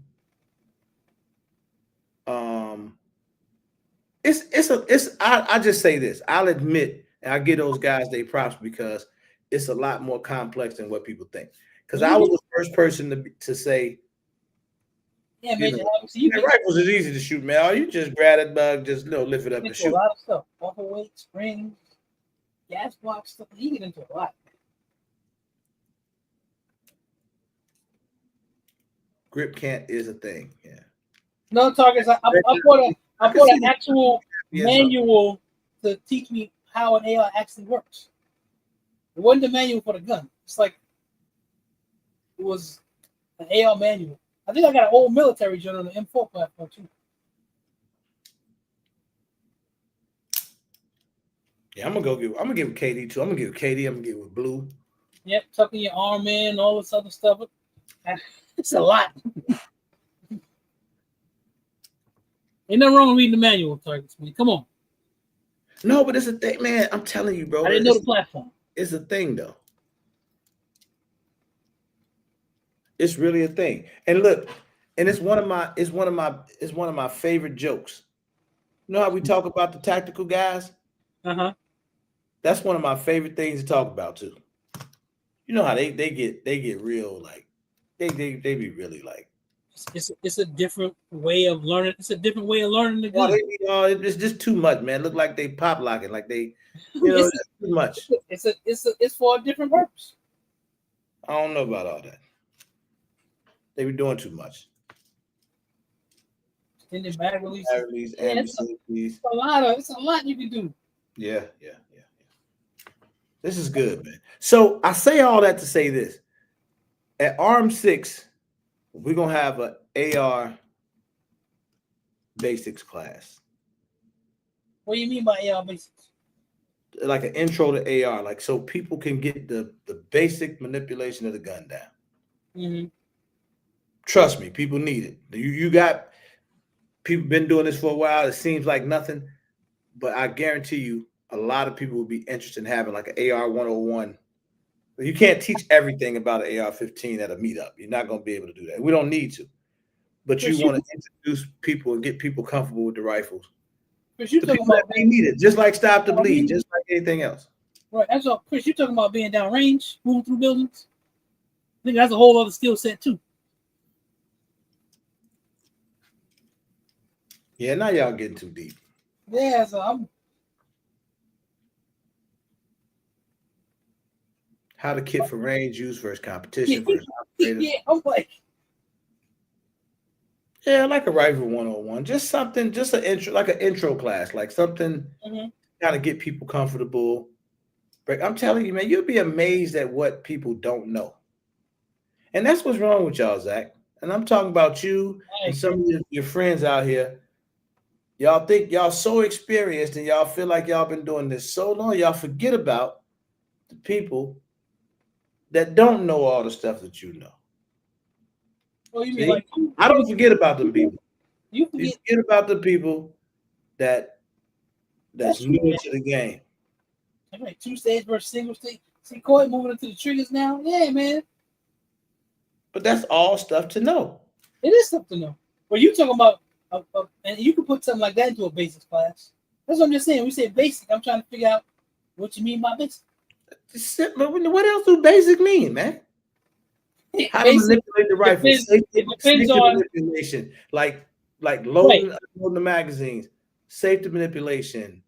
I just say this. I'll admit, and I give those guys their props because it's a lot more complex than what people think. Because I was the first person to say, yeah, man, rifles is easy to shoot, man. Oh, you just grab that bug, just lift it up and shoot. A lot of stuff, buffer weight, springs, gas blocks, stuff. You get into a lot. Grip can't is a thing. Yeah. No, targets. I bought an actual manual to teach me how an AR actually works. It wasn't the manual for the gun. It's like it was an AR manual. I think I got an old military journal on the M4 platform too. Yeah, I'm gonna give KD too. I'm gonna give KD. I'm gonna give with Blue. Yep, tucking your arm in, all this other stuff. It's a lot. Ain't nothing wrong with reading the manual targets, man. Come on. No, but it's a thing, man. I'm telling you, bro. I didn't know the platform. It's a thing, though. It's really a thing. And look, and it's one of my favorite jokes. You know how we talk about the tactical guys? That's one of my favorite things to talk about too. You know how they get real like they be really like It's a different way of learning. It's a different way of learning the gun. It's just too much, man. Look like they pop locking, like they, it's too much. It's for a different purpose. I don't know about all that. They were doing too much. Extended bag release. It's a lot. It's a lot you can do. Yeah. This is good, man. So I say all that to say this: at Arm 6, we're gonna have an AR basics class. What do you mean by AR basics? Like an intro to AR, like so people can get the basic manipulation of the gun down. Mm-hmm. Trust me, people need it. You got people been doing this for a while. It seems like nothing, but I guarantee you, a lot of people will be interested in having like an AR 101. You can't teach everything about an AR-15 at a meetup. You're not going to be able to do that. We don't need to. But you want to introduce people and get people comfortable with the rifles. Chris, you talking about being needed, just like Stop the Bleed, just like anything else. Right. That's all. Chris, you talking about being downrange, moving through buildings? I think that's a whole other skill set too. Yeah, now y'all getting too deep. Yeah, so I'm. How to kit for range use versus competition versus yeah, I'm like. Yeah, like a rifle 101. Just something, just an intro, like an intro class, like something kind of get people comfortable. But I'm telling you, man, you'll be amazed at what people don't know. And that's what's wrong with y'all, Zach. And I'm talking about you and some of your friends out here. Y'all think y'all so experienced and y'all feel like y'all been doing this so long, y'all forget about the people that don't know all the stuff that you know. Oh, you mean like I don't forget about them people. You forget about the people that's new to the game. Like 2-stage versus single stage. See Coy moving into the triggers now. Yeah, man. But that's all stuff to know. It is stuff to know. But you talking about, and you can put something like that into a basics class. That's what I'm just saying. We say basic. I'm trying to figure out what you mean by basic. But what else do basic mean, man? How to manipulate the rifle? Safety manipulation, like loading, unloading the magazines, safety manipulation,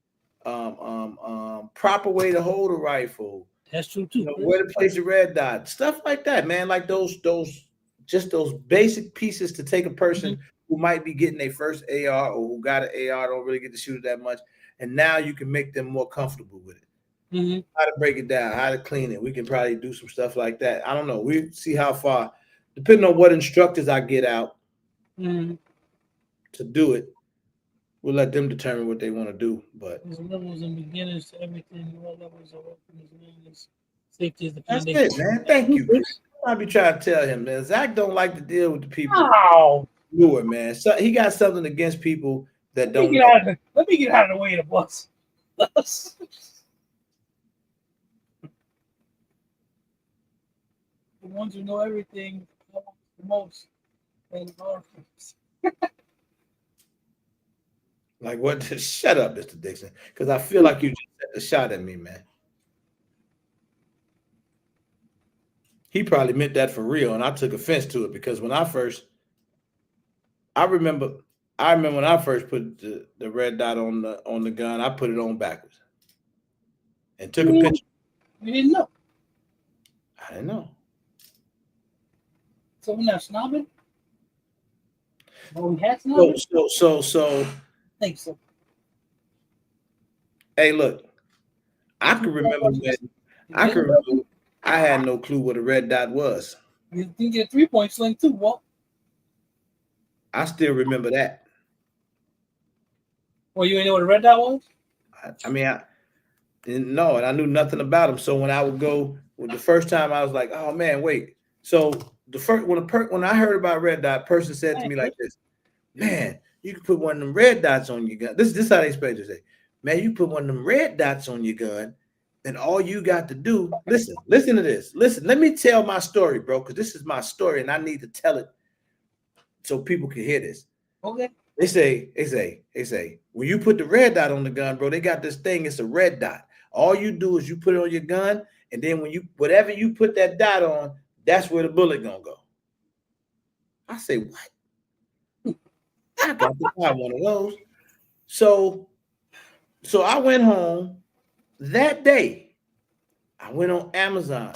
proper way to hold a rifle. That's true too. Where to place a red dot, stuff like that, man. Like those basic pieces to take a person who might be getting their first AR or who got an AR, don't really get to shoot it that much, and now you can make them more comfortable with it. How to break it down, how to clean it. We can probably do some stuff like that. I don't know. We see how far, depending on what instructors I get out to do it, we'll let them determine what they want to do. But there's levels and beginners to everything. All levels of weapons. Safety is the foundation. That's it, man. Thank you, Chris. I be trying to tell him, man. Zach don't like to deal with the people newer, man. So he got something against people that don't. Let me get out of the way of the bus. The ones who know everything know the most. And like what? Shut up, Mr. Dixon, because I feel like you just set a shot at me, man. He probably meant that for real, and I took offense to it because when I remember when I first put the red dot on the gun, I put it on backwards and took a picture. You didn't know? I didn't know. So we're not snobbing? Well, we had snobbing? So. I think so. Hey, look, I can remember when I had no clue what a red dot was. You can get a 3-point sling too, Walt. I still remember that. Well, you ain't know what a red dot was? I mean, I didn't know, and I knew nothing about them. So when I would go, the first time I was like, "Oh man, wait." So when I heard about red dot, person said to me like this, "Man, you can put one of them red dots on your gun." This is how they explained it. Man, you put one of them red dots on your gun, and all you got to do, listen to this. Listen, let me tell my story, bro, because this is my story, and I need to tell it so people can hear this. Okay. They say, when you put the red dot on the gun, bro, they got this thing, it's a red dot. All you do is you put it on your gun, and then whatever you put that dot on, that's where the bullet gonna go. I say, what? I got to buy one of those. So I went home that day. I went on Amazon.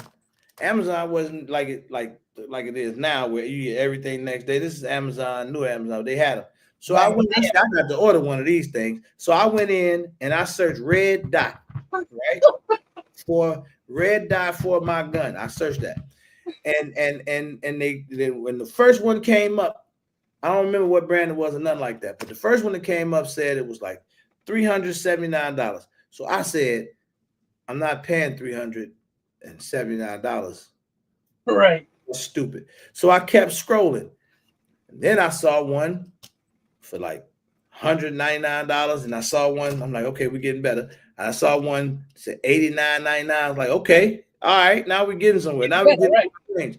Amazon wasn't like it is now, where you get everything next day. This is Amazon, new Amazon. They had them. So I went. I got to order one of these things. So I went in and I searched red dot, right, for red dot for my gun. I searched that, and they when the first one came up, I don't remember what brand it was or nothing like that, but the first one that came up said it was like $379. So I said, I'm not paying $379. Right. That's stupid. So I kept scrolling. And then I saw one for like $199. And I saw one. I'm like, okay, we're getting better. And I saw one said $89.99. I was like, okay, all right, now we're getting somewhere. Now we're getting range.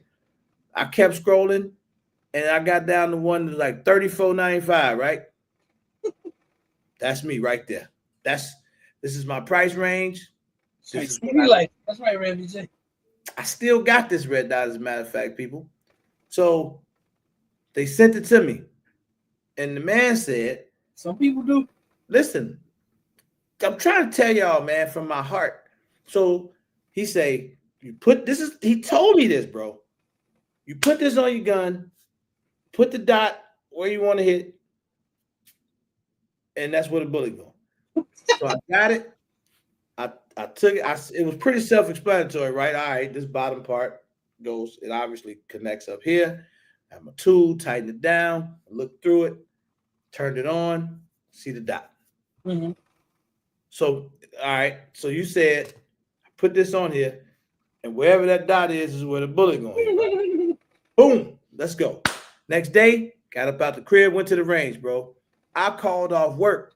I kept scrolling and I got down to one that was like $34.95, right? That's me right there. This is my price range. This is like, that's right, Randy J. I still got this red dot, as a matter of fact, people. So they sent it to me. And the man said, some people do. Listen, I'm trying to tell y'all, man, from my heart. So he say, he told me this, bro. You put this on your gun, put the dot where you want to hit, and that's where the bullet goes. So I got it. I took it. It was pretty self-explanatory, right? All right, this bottom part goes. It obviously connects up here. I have my tool, tighten it down, look through it, turned it on, see the dot. Mm-hmm. So, all right. So you said, put this on here, and wherever that dot is where the bullet going. Right? Boom. Let's go. Next day, got up out the crib, went to the range, bro. I called off work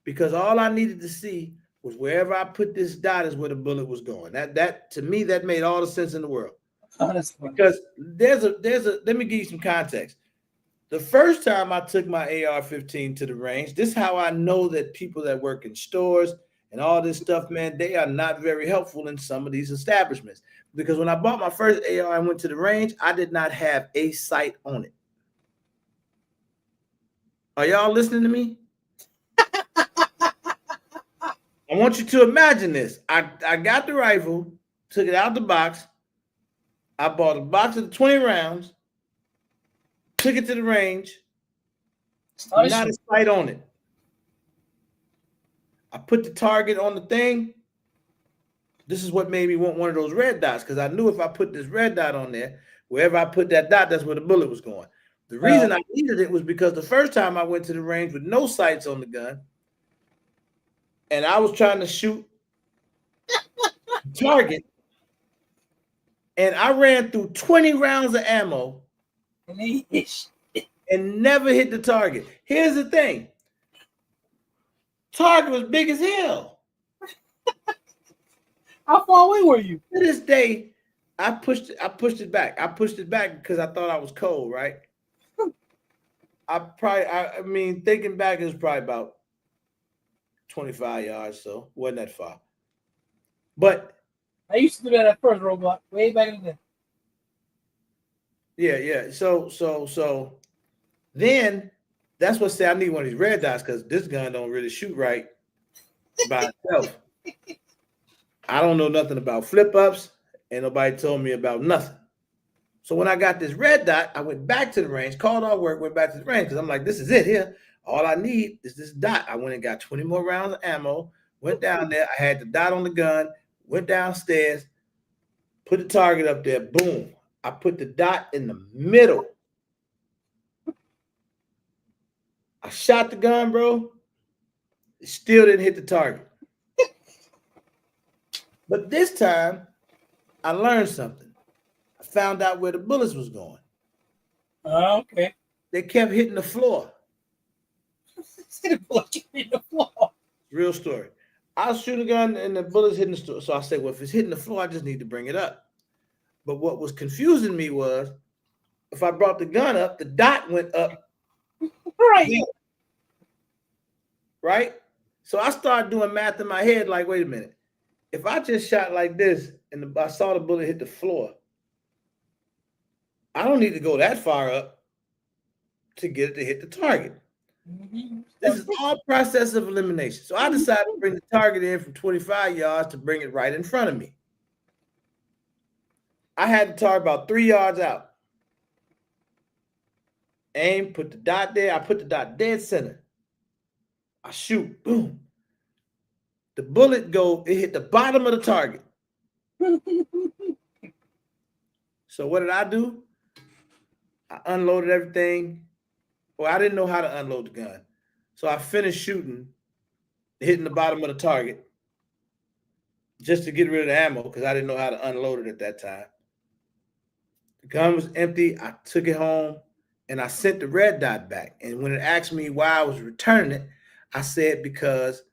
because all I needed to see was wherever I put this dot is where the bullet was going. That to me, that made all the sense in the world. Oh, that's funny. Because there's a let me give you some context. The first time I took my AR-15 to the range, this is how I know that people that work in stores and all this stuff, man, they are not very helpful in some of these establishments. Because when I bought my first AR and went to the range, I did not have a sight on it. Are y'all listening to me? I want you to imagine this. I got the rifle, took it out the box. I bought a box of 20 rounds, took it to the range, not a sight on it. I put the target on the thing. This is what made me want one of those red dots, because I knew if I put this red dot on there, wherever I put that dot, that's where the bullet was going. The reason I needed it was because the first time I went to the range with no sights on the gun, and I was trying to shoot the target, and I ran through 20 rounds of ammo and never hit the target. Here's the thing. Target was big as hell. How far away were you? To this day, I pushed it back. I pushed it back because I thought I was cold, right? I mean, thinking back, it was probably about 25 yards, so wasn't that far. But I used to do that at first, Robot, way back in the day. Yeah. So then that's what said I need one of these red dots, because this gun don't really shoot right by itself. I don't know nothing about flip ups, and nobody told me about nothing. So when I got this red dot, I went back to the range, called off work, went back to the range, because I'm like, this is it here. All I need is this dot. I went and got 20 more rounds of ammo, went down there. I had the dot on the gun, went downstairs, put the target up there, boom. I put the dot in the middle. I shot the gun, bro. It still didn't hit the target. But this time, I learned something. I found out where the bullets was going. Okay. They kept hitting the floor. Real story. I'll shoot a gun and the bullets hitting the floor. So I said, well, if it's hitting the floor, I just need to bring it up. But what was confusing me was, if I brought the gun up, the dot went up. Right. Right? So I started doing math in my head, like, wait a minute. If I just shot like this and I saw the bullet hit the floor, I don't need to go that far up to get it to hit the target. Mm-hmm. This is all process of elimination. So I decided to bring the target in from 25 yards to bring it right in front of me. I had the target about 3 yards out. Aim, put the dot there. I put the dot dead center. I shoot, boom. The bullet it hit the bottom of the target. So what did I do? I unloaded everything. Well, I didn't know how to unload the gun. So I finished shooting, hitting the bottom of the target just to get rid of the ammo because I didn't know how to unload it at that time. The gun was empty. I took it home and I sent the red dot back. And when it asked me why I was returning it, I said because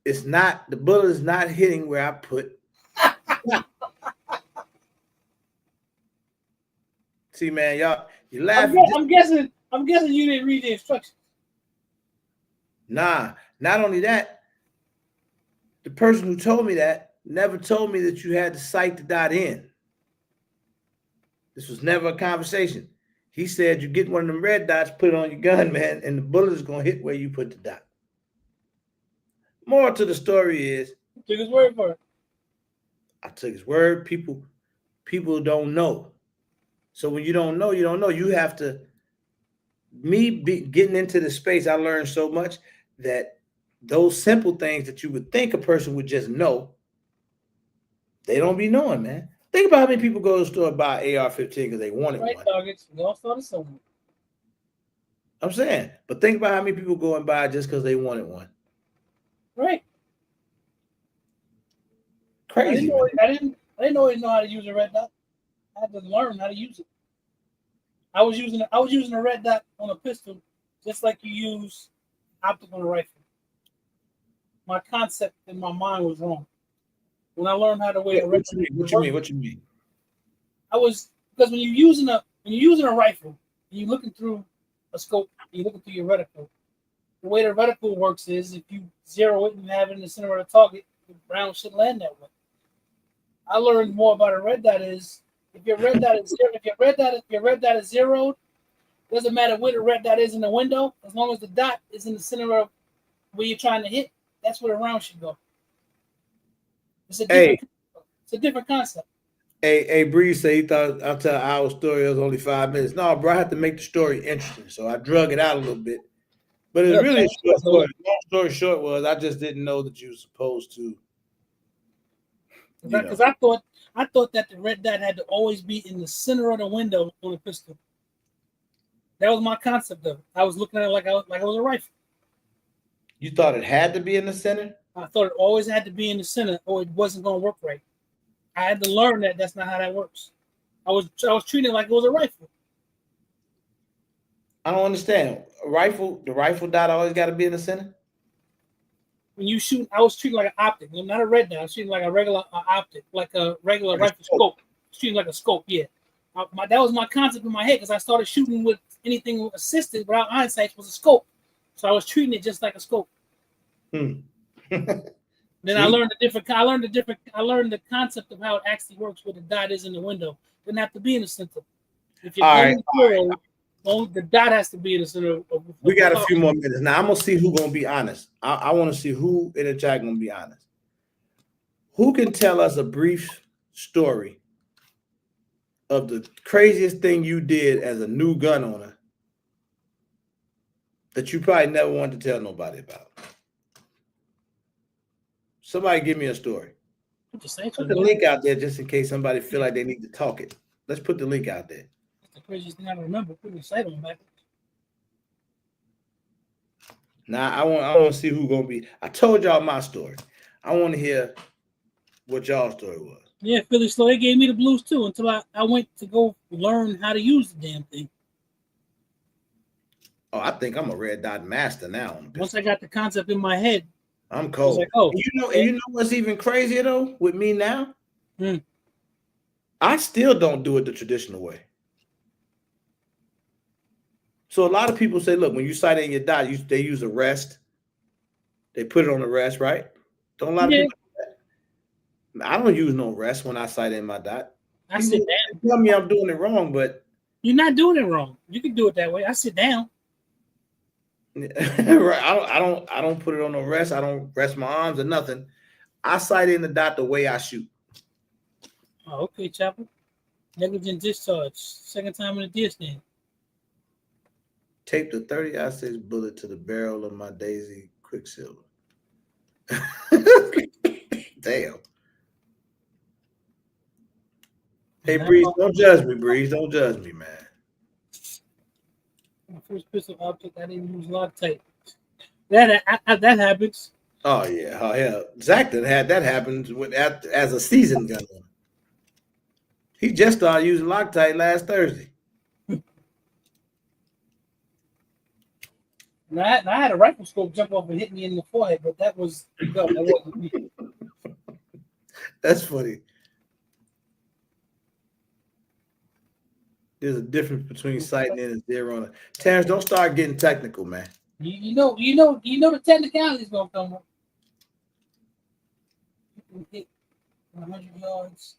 the bullet is not hitting where I put. See, man, y'all, you laughing. I'm guessing you didn't read the instructions. Nah, not only that, the person who told me that never told me that you had to sight the dot in. This was never a conversation. He said you get one of them red dots, put it on your gun, man, and the bullet is going to hit where you put the dot. More to the story is, took his word for it. I took his word. People don't know. So when you don't know, you don't know. You have to. Getting into the space, I learned so much that those simple things that you would think a person would just know, they don't be knowing, man. Think about how many people go to the store and buy AR-15 because they wanted one. Targets. We all started somewhere. I'm saying, but think about how many people go and buy just because they wanted one. Right. Crazy. I didn't always know how to use a red dot. I had to learn how to use it. I was using a red dot on a pistol, just like you use optic on a rifle. My concept in my mind was wrong. When I learned how to wear a red dot, what you mean? because when you're using a rifle and you're looking through a scope, and you're looking through your reticle. The way the reticle works is if you zero it and have it in the center of the target, the round should land that way. I learned more about a red dot is if your red dot is zeroed, doesn't matter where the red dot is in the window, as long as the dot is in the center of where you're trying to hit, that's where the round should go. It's a different concept. Hey, Breeze said he thought I'll tell our story. It was only 5 minutes. No, bro, I had to make the story interesting, so I drug it out a little bit. But it's really a short story. Long story short was I just didn't know that you were supposed to. Because I thought that the red dot had to always be in the center of the window on a pistol. That was my concept of it. I was looking at it like it was a rifle. You thought it had to be in the center? I thought it always had to be in the center, or it wasn't going to work right. I had to learn that that's not how that works. I was treating it like it was a rifle. I don't understand. The rifle dot always got to be in the center? When you shoot, I was treating like an optic, not a red dot. I was treating like a regular optic, like a regular rifle scope. Shooting like a scope, yeah. That was my concept in my head because I started shooting with anything assisted without iron sights was a scope. So I was treating it just like a scope. Then I learned the concept of how it actually works where the dot is in the window. It doesn't have to be in the center. If you're the dot has to be in the center. We got a few more minutes. Now I'm gonna see who's gonna be honest. I want to see who in the chat gonna be honest. Who can tell us a brief story of the craziest thing you did as a new gun owner that you probably never wanted to tell nobody about? Somebody give me a story. Put the link out there just in case somebody feel like they need to talk it. Let's put the link out there. That's the craziest thing I remember. Put the site on back. Now I want to see who's gonna be. I told y'all my story. I want to hear what y'all's story was. Yeah, Philly Slow. They gave me the blues too until I went to go learn how to use the damn thing. Oh, I think I'm a red dot master now. Once I got the concept in my head, I'm cold. Like, oh, you know what's even crazier though with me now? I still don't do it the traditional way. So a lot of people say, look, when you sight in your dot, they use a rest. They put it on the rest, right? Don't a lot of people do that? I don't use no rest when I sight in my dot. I sit down. Tell me I'm doing it wrong, but You're not doing it wrong. You can do it that way. I sit down. Right. I don't put it on no rest. I don't rest my arms or nothing. I sight in the dot the way I shoot. Oh, okay, Chopper. Negligent discharge. Second time in the deer stand. Tape the 30-06 bullet to the barrel of my Daisy Quicksilver. Damn. Hey, Breeze, don't judge me, Breeze. Don't judge me, man. My first pistol object, I didn't use Loctite. That happens. Oh yeah, oh yeah. Zach done had that happen as a seasoned gunner. He just started using Loctite last Thursday. And I had a rifle scope jump off and hit me in the forehead, but that was the gun. That wasn't me. That's funny. There's a difference between sighting in and zeroing. Terrence, don't start getting technical, man. You know the technicality is gonna come up. You can hit 100 yards.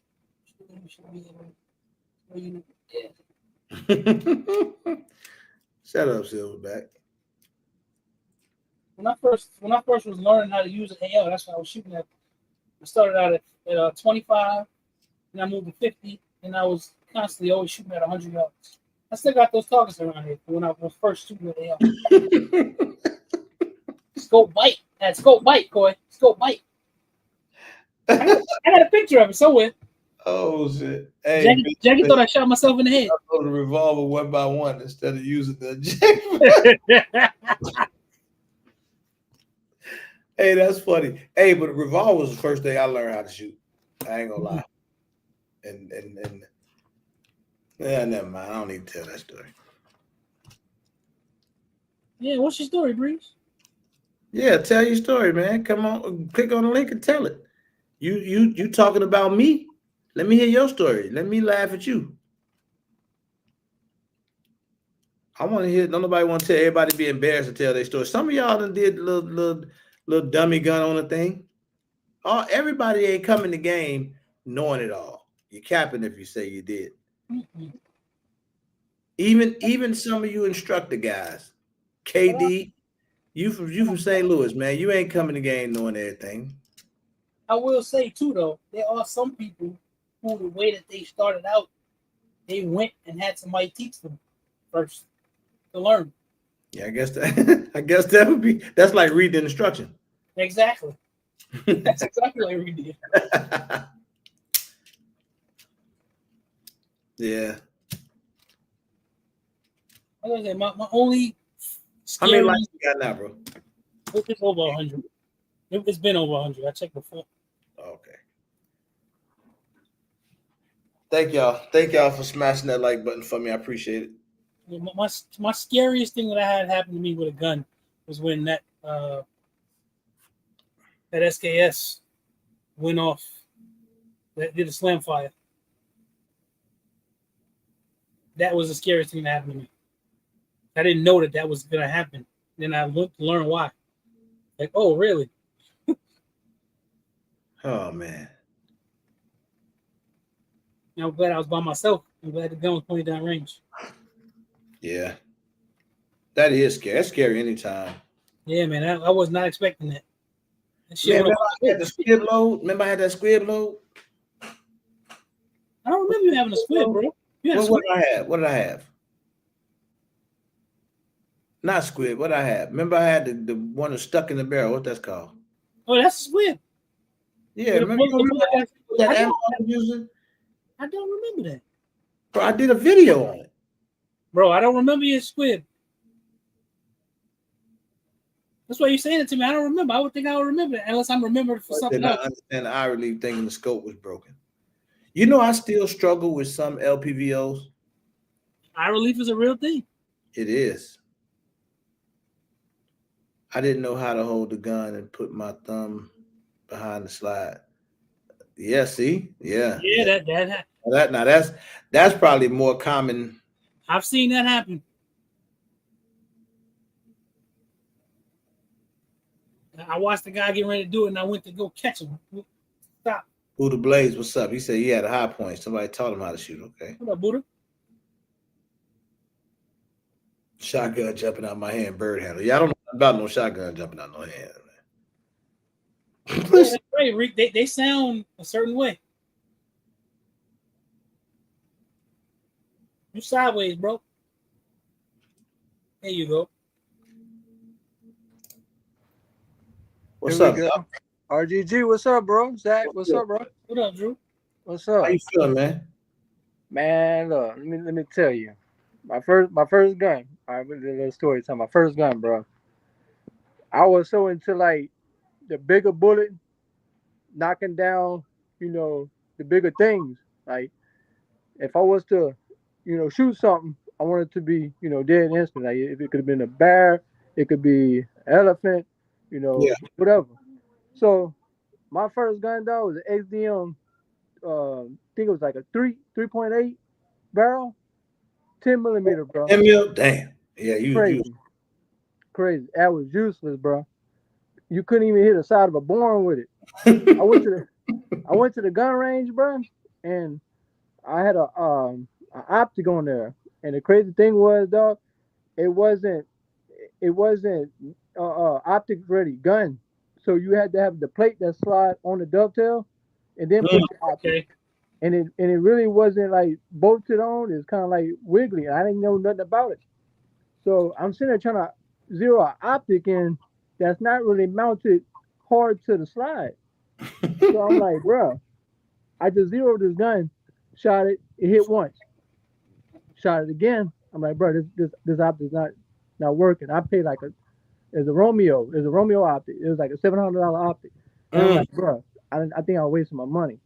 Shut up, Silverback. When I first was learning how to use an AR, that's what I was shooting at. I started out at 25, and I moved to 50, and I was constantly always shooting at 100 yards. I still got those targets around here when I was first shooting with AR. Scope bite. That scope bite, Coy. Scope bite. I got a picture of it somewhere. Oh shit! Hey, Jackie thought I shot myself in the head. I throw the revolver one by one instead of using the Hey, that's funny. Hey, but the revolver was the first thing I learned how to shoot. I ain't gonna lie. And yeah, never mind. I don't need to tell that story. Yeah, what's your story, Breeze? Yeah, tell your story, man. Come on, click on the link and tell it. You talking about me? Let me hear your story. Let me laugh at you. I want to hear. Don't nobody want to tell everybody be embarrassed to tell their story. Some of y'all done did little dummy gun on a thing. Everybody ain't coming to game knowing it all. You're capping if you say you did. Mm-hmm. Even some of you instructor guys, KD, you from St. Louis, man. You ain't coming to game knowing everything. I will say too, though, there are some people who, the way that they started out, they went and had somebody teach them first to learn. Yeah, I guess that would be. That's like reading instruction. Exactly. That's exactly like reading it. Yeah. I was gonna say my only. How many likes you got now, bro? It's over 100. It's been over 100. I checked before. Okay. Thank y'all for smashing that like button for me. I appreciate it. My scariest thing that I had happen to me with a gun was when that SKS went off. That did a slam fire. That was the scariest thing that happened to me. I didn't know that was gonna happen. Then I looked to learn why. Like, oh, really? Oh man. I'm glad I was by myself. I'm glad the gun was pointed down range. Yeah. That is scary. That's scary anytime. Yeah, man. I was not expecting that. Man, remember I had the squib load? Remember I had that squib load? I don't remember you having a squib, bro. What did I have? What did I have? Not squib. What did I have? Remember I had the one that's stuck in the barrel. What that's called? Oh, that's a squib. Yeah, remember that ammo I was using? I don't remember that. Bro, I did a video on it. Bro, I don't remember your squib. That's why you're saying it to me. I don't remember. I would think I would remember it unless I'm remembered for something else. I understand the eye relief thinking the scope was broken. You know, I still struggle with some LPVOs. Eye relief is a real thing. It is. I didn't know how to hold the gun and put my thumb behind the slide. Yeah, see? Yeah. Yeah, that's probably more common. I've seen that happen. I watched the guy get ready to do it, and I went to go catch him. Stop. Buddha Blaze, what's up? He said he had a high point. Somebody taught him how to shoot. Okay. What up, Buddha? Shotgun jumping out my hand, bird handle. Yeah, I don't know about no shotgun jumping out no hand. Yeah, that's right, Rick. They sound a certain way. You sideways, bro. There you go. What's Here we up, go. Doc? RGG, what's up, bro? Zach, what's up, bro? What up, Drew? What's How up, you feeling, man? man? Look, let me tell you, my first gun. All right, a little story time. My first gun, bro. I was so into like the bigger bullet, knocking down, the bigger things. Like if I was to, shoot something, I wanted to be, dead instant. Like if it could have been a bear, it could be an elephant, Yeah. whatever. So my first gun though was an XDM. I think it was like a 3.8 barrel, 10 millimeter, bro. Emil, damn. Yeah, you Crazy, crazy. That was useless, bro. You couldn't even hit the side of a barn with it. I went to the I went to the gun range, bro, and I had a optic on there. And the crazy thing was, dog, it wasn't it wasn't optic ready gun. So you had to have the plate that slide on the dovetail, and then put the optic. Okay. And it really wasn't like bolted on. It's kind of like wiggly. I didn't know nothing about it. So I'm sitting there trying to zero an optic in that's not really mounted hard to the slide. So I'm like, bro, I just zeroed this gun, shot it, it hit once, shot it again. I'm like, bro, this optic's not working. I paid like it's a Romeo optic. It was like a $700 optic, and I'm Mm. like, bro, I think I'm wasting my money.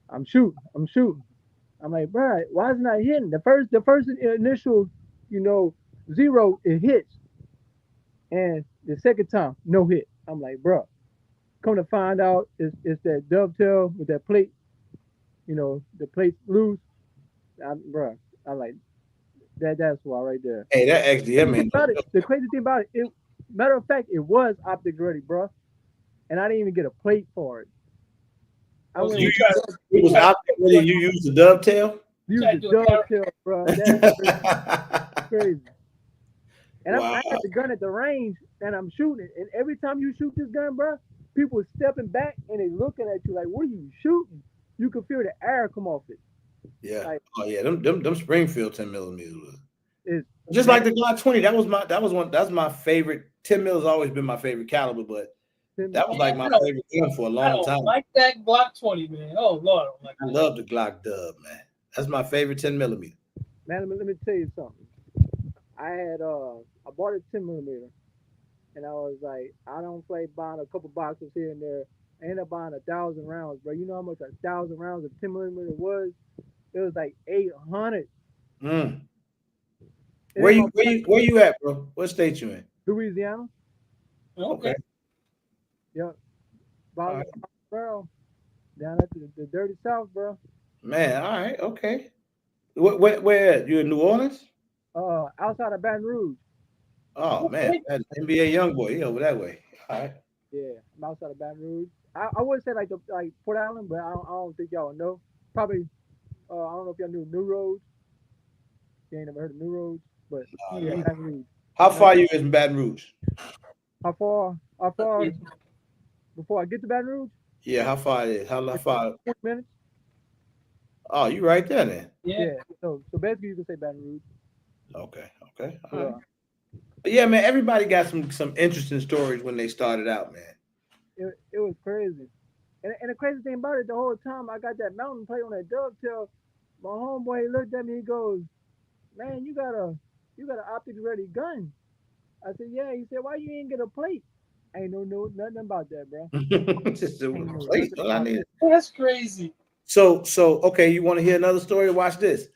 I'm shooting. I'm like, bro, why is it not hitting? The first initial, you know, zero, it hits, and the second time, no hit. I'm like, bro, come to find out, it's that dovetail with that plate. The plate's loose. Bro, I'm like, that's why right there. Hey, that XDM man. The crazy thing about it, matter of fact, it was optics ready, bro, and I didn't even get a plate for it. I Oh, so went You you with try use to it you was try to optic ready. You use the dovetail. you use try to the do a character. dovetail, bro. That's crazy. And I'm Wow. I had the gun at the range and I'm shooting it. And every time you shoot this gun, bro, people are stepping back and they looking at you like, "What are you shooting?" You can feel the air come off it. Yeah. Like Oh yeah. Them Springfield 10 millimeters was it's just man, like the Glock 20. That's my favorite. 10 mil has always been my favorite caliber, but that was Man, like my favorite gun for a I long don't time. like that Glock 20, man. Oh Lord, I don't like I that. love the Glock Dub, man. That's my favorite 10 millimeter. let me tell you something. I bought a 10 millimeter and I was like, I don't play buying a couple boxes here and there. I ended up buying 1,000 rounds, bro. You know how much 1,000 rounds of 10 millimeter was? It was like 800. Mm. And then my Where you at, bro? What state you in? Louisiana, Okay. Okay. yeah, All bought right. a barrel down at the dirty south, bro. Man, all right, okay. Where at? You in New Orleans? Outside of Baton Rouge. Oh man, Okay. that NBA young boy, he over that way. All right. Yeah, I'm outside of Baton Rouge. I would say like Port Island, but I don't think y'all would know. Probably I don't know if y'all knew New Roads. You ain't never heard of New Roads, but Oh, yeah, man. Baton Rouge. How No, far you is in Baton Rouge? how far before I get to Baton Rouge? Yeah, how far it is? How It's like far? 20 minutes. Oh, you right there then. Yeah. Yeah. So basically you can say Baton Rouge. Okay, okay, all So right. But yeah, man, everybody got some interesting stories when they started out, man. it was crazy. And the crazy thing about it, the whole time I got that mountain plate on that dovetail, my homeboy looked at me. He goes, "Man, you got an optics ready gun." I said, "Yeah." He said, "Why you ain't get a plate?" I ain't know nothing about that, bro. Just a I ain't know place, nothing all I about need. that. That's crazy. So okay, you want to hear another story? Watch this.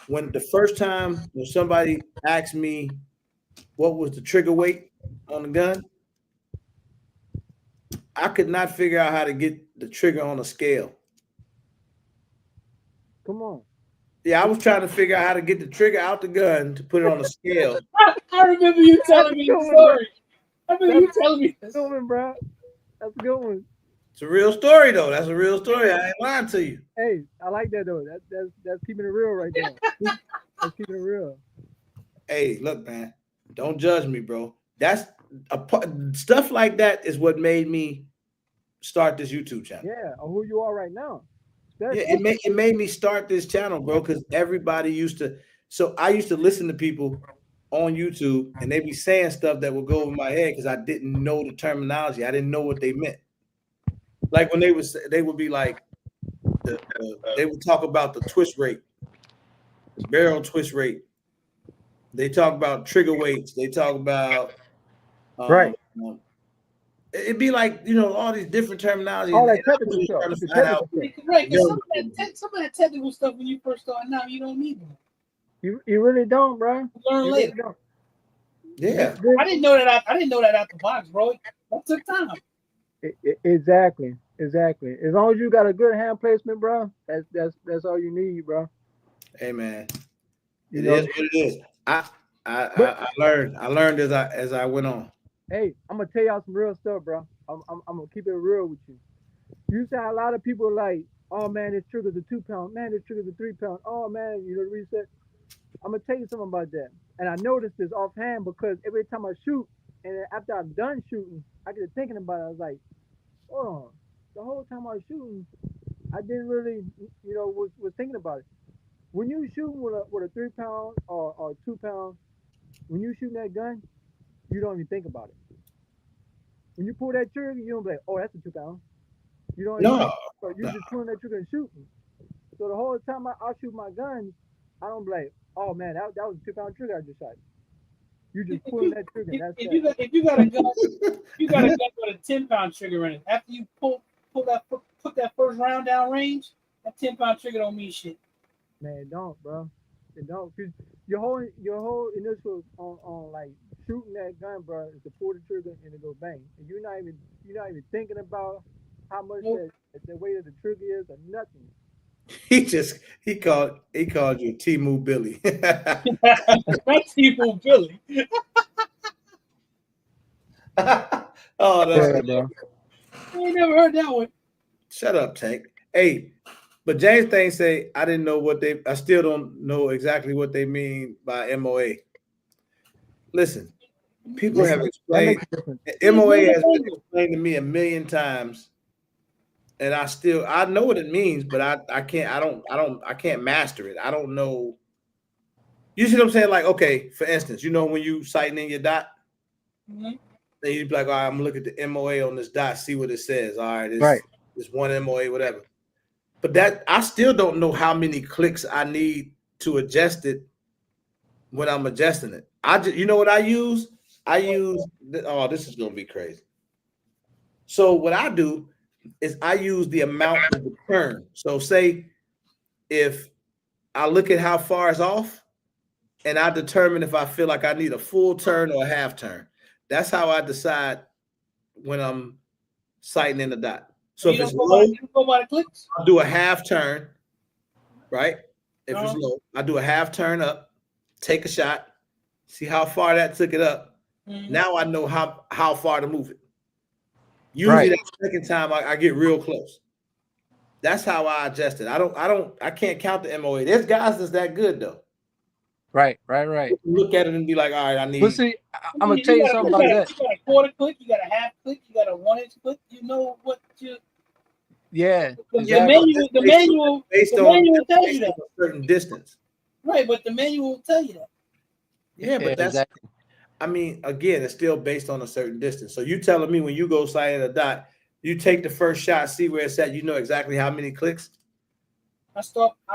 When the first time when somebody asked me what was the trigger weight on the gun, I could not figure out how to get the trigger on a scale. Come on, Yeah, I was trying to figure out how to get the trigger out the gun to put it on a scale. I remember you that's a telling me good the one, bro. story. I remember That's you telling me a this. good one, bro. That's a good one. It's a real story though. That's a real story. I ain't lying to you. Hey, I like that though. That's keeping it real right there. That's keeping it real. Hey, look, man, don't judge me, bro. That's stuff like that is what made me start this YouTube channel. Yeah, or who you are right now. Yeah, Especially. it made me start this channel, bro, because everybody used to. So I used to listen to people on YouTube, and they be saying stuff that would go over my head because I didn't know the terminology. I didn't know what they meant. Like when they would be like, they would talk about the twist rate, the barrel twist rate. They talk about trigger weights. They talk about Right. It'd be like all these different terminology. All And that I was technical just stuff. trying to The find out. technical stuff. Right, because Yo, some of that technical stuff when you first start now, you don't need them. You really don't, bro. You learn You later. really don't. Yeah, I didn't know that. I didn't know that out the box, bro. That took time. Exactly. As long as you got a good hand placement, bro, that's all you need, bro. hey man, You it know. is what it is. But I learned as I went on. hey, I'm gonna tell y'all some real stuff, bro. I'm gonna keep it real with you. You see a lot of people like, oh man, this trigger's a 2 pound. Man, this trigger's a 3 pound. Oh man, the reset. I'm gonna tell you something about that. And I noticed this offhand because every time I shoot, and after I'm done shooting, I get to thinking about it. I was like, hold on. The whole time I was shooting, I didn't really, was thinking about it. When you shooting with a 3 pound or 2 pound, when you shooting that gun, you don't even think about it. When you pull that trigger, you don't be like, oh, that's a 2 pound. You don't even No, think. So you just pulling that trigger and shooting. So the whole time I shoot my gun, I don't be like, oh man, that was a 2 pound trigger I just shot. You just pulling that trigger. And that's If that. if you got a gun, you got a gun with a 10-pound trigger in it. After you put that first round down range, that 10-pound trigger don't mean shit. Man, it don't, bro. It don't. Cause your whole initial on like shooting that gun, bro, is to pull the trigger and it go bang. And you're not even thinking about how much Nope. the weight of the trigger is or nothing. he called you Timu Billy. That's evil Billy. Oh, that's Yeah, bro. I ain't never heard that one. Shut up, Tank. Hey, but James Thing say I didn't know I still don't know exactly what they mean by MOA. Listen, people have That explained makes a difference. MOA has been explained to me a million times, and I know what it means, but I can't master it. I don't know. You see what I'm saying? Like, okay, for instance, when you sighting in your dot, then you'd be like, all right, I'm gonna look at the MOA on this dot, see what it says. All right, it's one MOA, whatever. But that I still don't know how many clicks I need to adjust it when I'm adjusting it. You know what I use? This is gonna be crazy. So what I do is I use the amount of the turn. So say if I look at how far it's off, and I determine if I feel like I need a full turn or a half turn. That's how I decide when I'm sighting in the dot. So if it's low, go by the clicks? I'll do a half turn, right? If it's low, I do a half turn up, take a shot, see how far that took it up. Now I know how far to move it. Usually that second time I get real close. That's how I adjust it. I can't count the MOA. There's guys that's that good though. Right. Look at it and be like, all right, I need. But see, I'm gonna tell you something about that. You got a quarter click, you got a half click, you got a 1-inch click. You know what you. Yeah. The manual tells you that. A certain distance. Right, but the manual will tell you that. Yeah, but that's exactly. I mean, again, it's still based on a certain distance. So you telling me when you go sight in a dot, you take the first shot, see where it's at, you know exactly how many clicks? I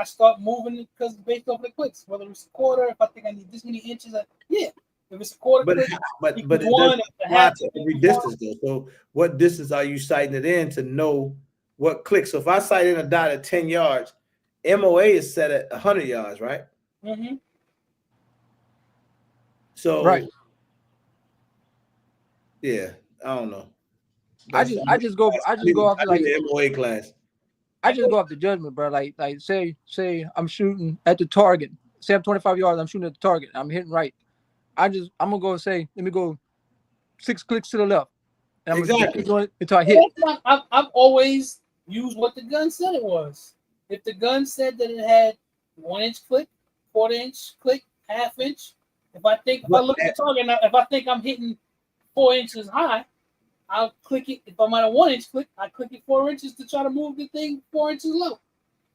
start moving it because based off the clicks. Whether it's a quarter, if I think I need this many inches, if it's a quarter click, but it doesn't apply to every distance though. So what distance are you sighting it in to know what click? So if I sight in a dot at 10 yards, MOA is set at 100 yards, right? Mm-hmm. So yeah, I don't know. I just go off like the MOA class. I just go off the judgment, bro. Like say I'm shooting at the target. Say I'm 25 yards, I'm shooting at the target. I'm hitting right. I'm gonna go and say, let me go 6 clicks to the left. And I'm gonna keep doing it until I hit. I've always used what the gun said it was. If the gun said that it had 1-inch click, quarter-inch click, half-inch, If I look at the target, and if I think I'm hitting 4 inches high, I'll click it. If I'm at a 1 inch click, I click it 4 inches to try to move the thing 4 inches low.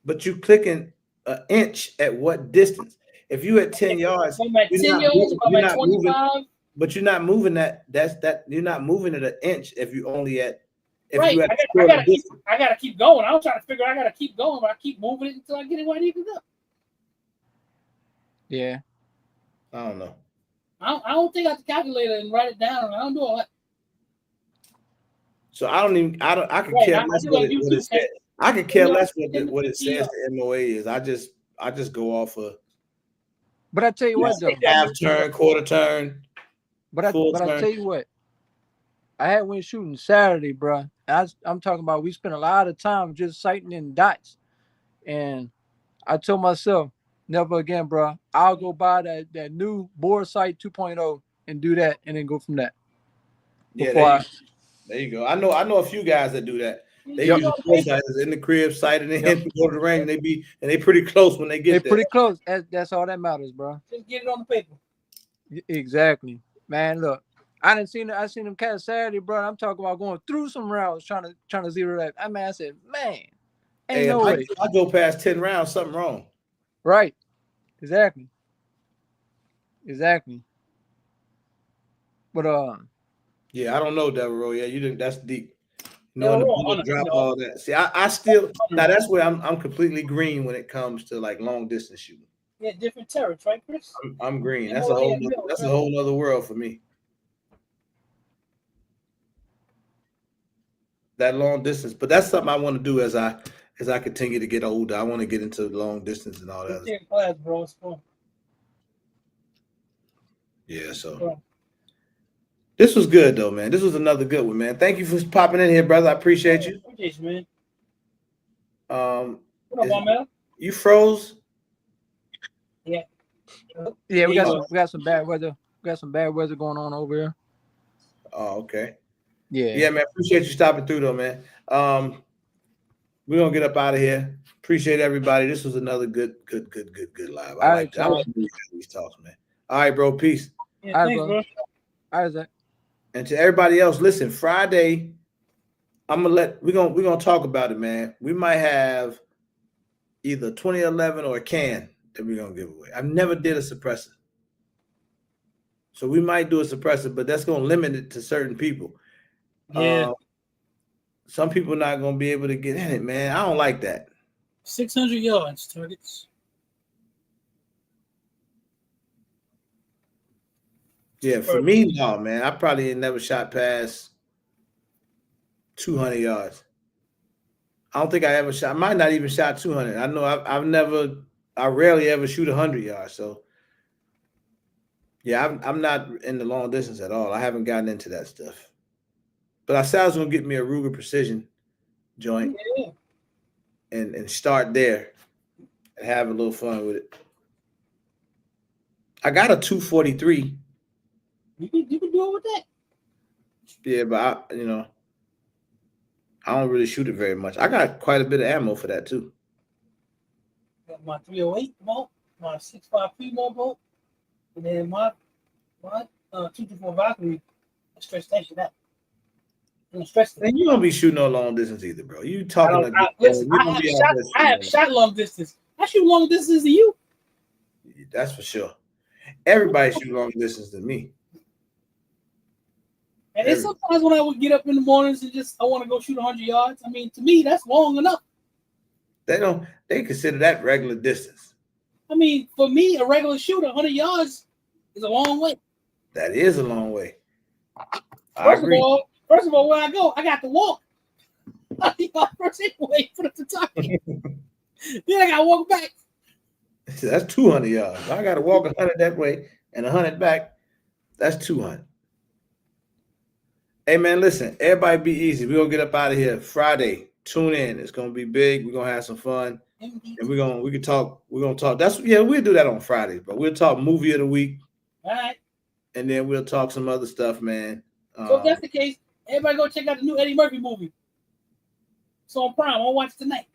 But you clicking an inch at what distance? If you at 10 yards, I'm at 10 yards, I'm at 25. But you're not moving that. You're not moving it an inch if you only at. If right. you at I gotta keep going. I'm trying to figure out I gotta keep going, but I keep moving it until I get it where I need to go. Yeah. I don't know. I don't take out the calculator and write it down. I don't do all that. So I can care less what it says. I can care less what it says the MOA is. I just go off of. But I tell you what, though, half turn, quarter turn. But I tell you what, I had went shooting Saturday, bro. I'm talking about we spent a lot of time just sighting in dots, and I told myself, never again, bro. I'll go buy that new bore sight 2.0 and do that, and then go from that. Yeah, there you go. I know a few guys that do that. They use the bore sighters in the crib, sighting in, go to the range, and they pretty close when they get there. They're pretty close. That's all that matters, bro. Just get it on the paper. Exactly, man. Look, I seen them cats Saturday, bro. I'm talking about going through some rounds trying to zero that. I said, man, ain't no way. I go past 10 rounds, something wrong. Right. Exactly. But yeah, I don't know, Devereaux. Yeah, you didn't. That's deep. Knowing the bullet drop all that. See, I still now that's where I'm completely green when it comes to like long distance shooting. Yeah, different turrets, right, Chris? I'm green. That's a whole other world for me. That long distance, but that's something I want to do as I continue to get older. I want to get into long distance and all that. Class, bro. It's fun. Yeah, so this was good though, man. This was another good one, man. Thank you for popping in here, brother. I appreciate you. Appreciate you, man. What up, man? You froze? Yeah. Yeah, we got some bad weather. We got some bad weather going on over here. Oh, okay. Yeah, man. Appreciate you stopping through though, man. We're gonna get up out of here. Appreciate everybody. This was another good live. I like these talks, man. All right, bro. Peace. Yeah, thanks, bro. All right, Zach. And to everybody else, listen, Friday, we're gonna talk about it, man. We might have either 2011 or a can that we're gonna give away. I've never did a suppressor. So we might do a suppressor, but that's gonna limit it to certain people. Yeah. Some people are not gonna be able to get in it, man. I don't like that. 600 yards targets. Yeah, for me, no, man. I probably ain't never shot past 200 yards. I don't think I ever shot. I might not even shot 200. I know I rarely ever shoot 100 yards. So, yeah, I'm not in the long distance at all. I haven't gotten into that stuff. But I said I was going to get me a Ruger Precision joint and start there and have a little fun with it. I got a 243. You can do it with that. Yeah, but I don't really shoot it very much. I got quite a bit of ammo for that too. Got my 308 bolt, my 6.5 bolt, and then my 224 Valkyrie. I stretch that shit out. And you don't be shooting no long distance either, bro. You talking I have shot long distance. I shoot long distance to you. That's for sure. Everybody shoot long distance to me. And it's sometimes when I would get up in the mornings and I want to go shoot 100 yards. I mean, to me, that's long enough. They consider that regular distance. I mean, for me, a regular shooter, 100 yards is a long way. That is a long way. First of all, where I go, I got to walk. First anyway, for the photography. Then I got to walk back. That's 200 yards. I got to walk 100 that way and 100 back. That's 200. Hey, man, listen, everybody be easy. We're going to get up out of here Friday. Tune in. It's going to be big. We're going to have some fun. And we're going to talk. We'll do that on Fridays, but we'll talk movie of the week. All right. And then we'll talk some other stuff, man. So if that's the case, everybody go check out the new Eddie Murphy movie. It's on Prime. I'll watch it tonight.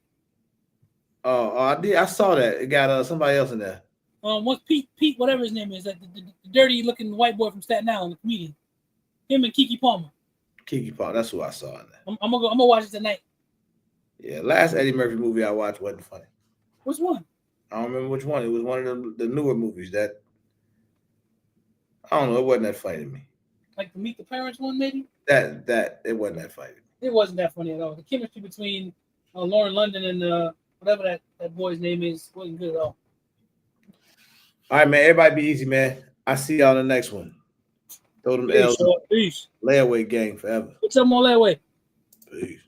Oh, I did. I saw that. It got somebody else in there. What's Pete, whatever his name is, that the dirty looking white boy from Staten Island, the comedian. Him and Keke Palmer. Keke Palmer, that's who I saw in that. I'm gonna watch it tonight. Yeah, last Eddie Murphy movie I watched wasn't funny. Which one? I don't remember which one. It was one of the newer movies that I don't know. It wasn't that funny to me. Like the Meet the Parents one, maybe. That it wasn't that funny. It wasn't that funny at all. The chemistry between Lauren London and whatever that boy's name is wasn't good at all. All right, man. Everybody be easy, man. I see y'all in the next one. Throw them L's. Peace. Layaway gang forever. Put something on layaway. Peace.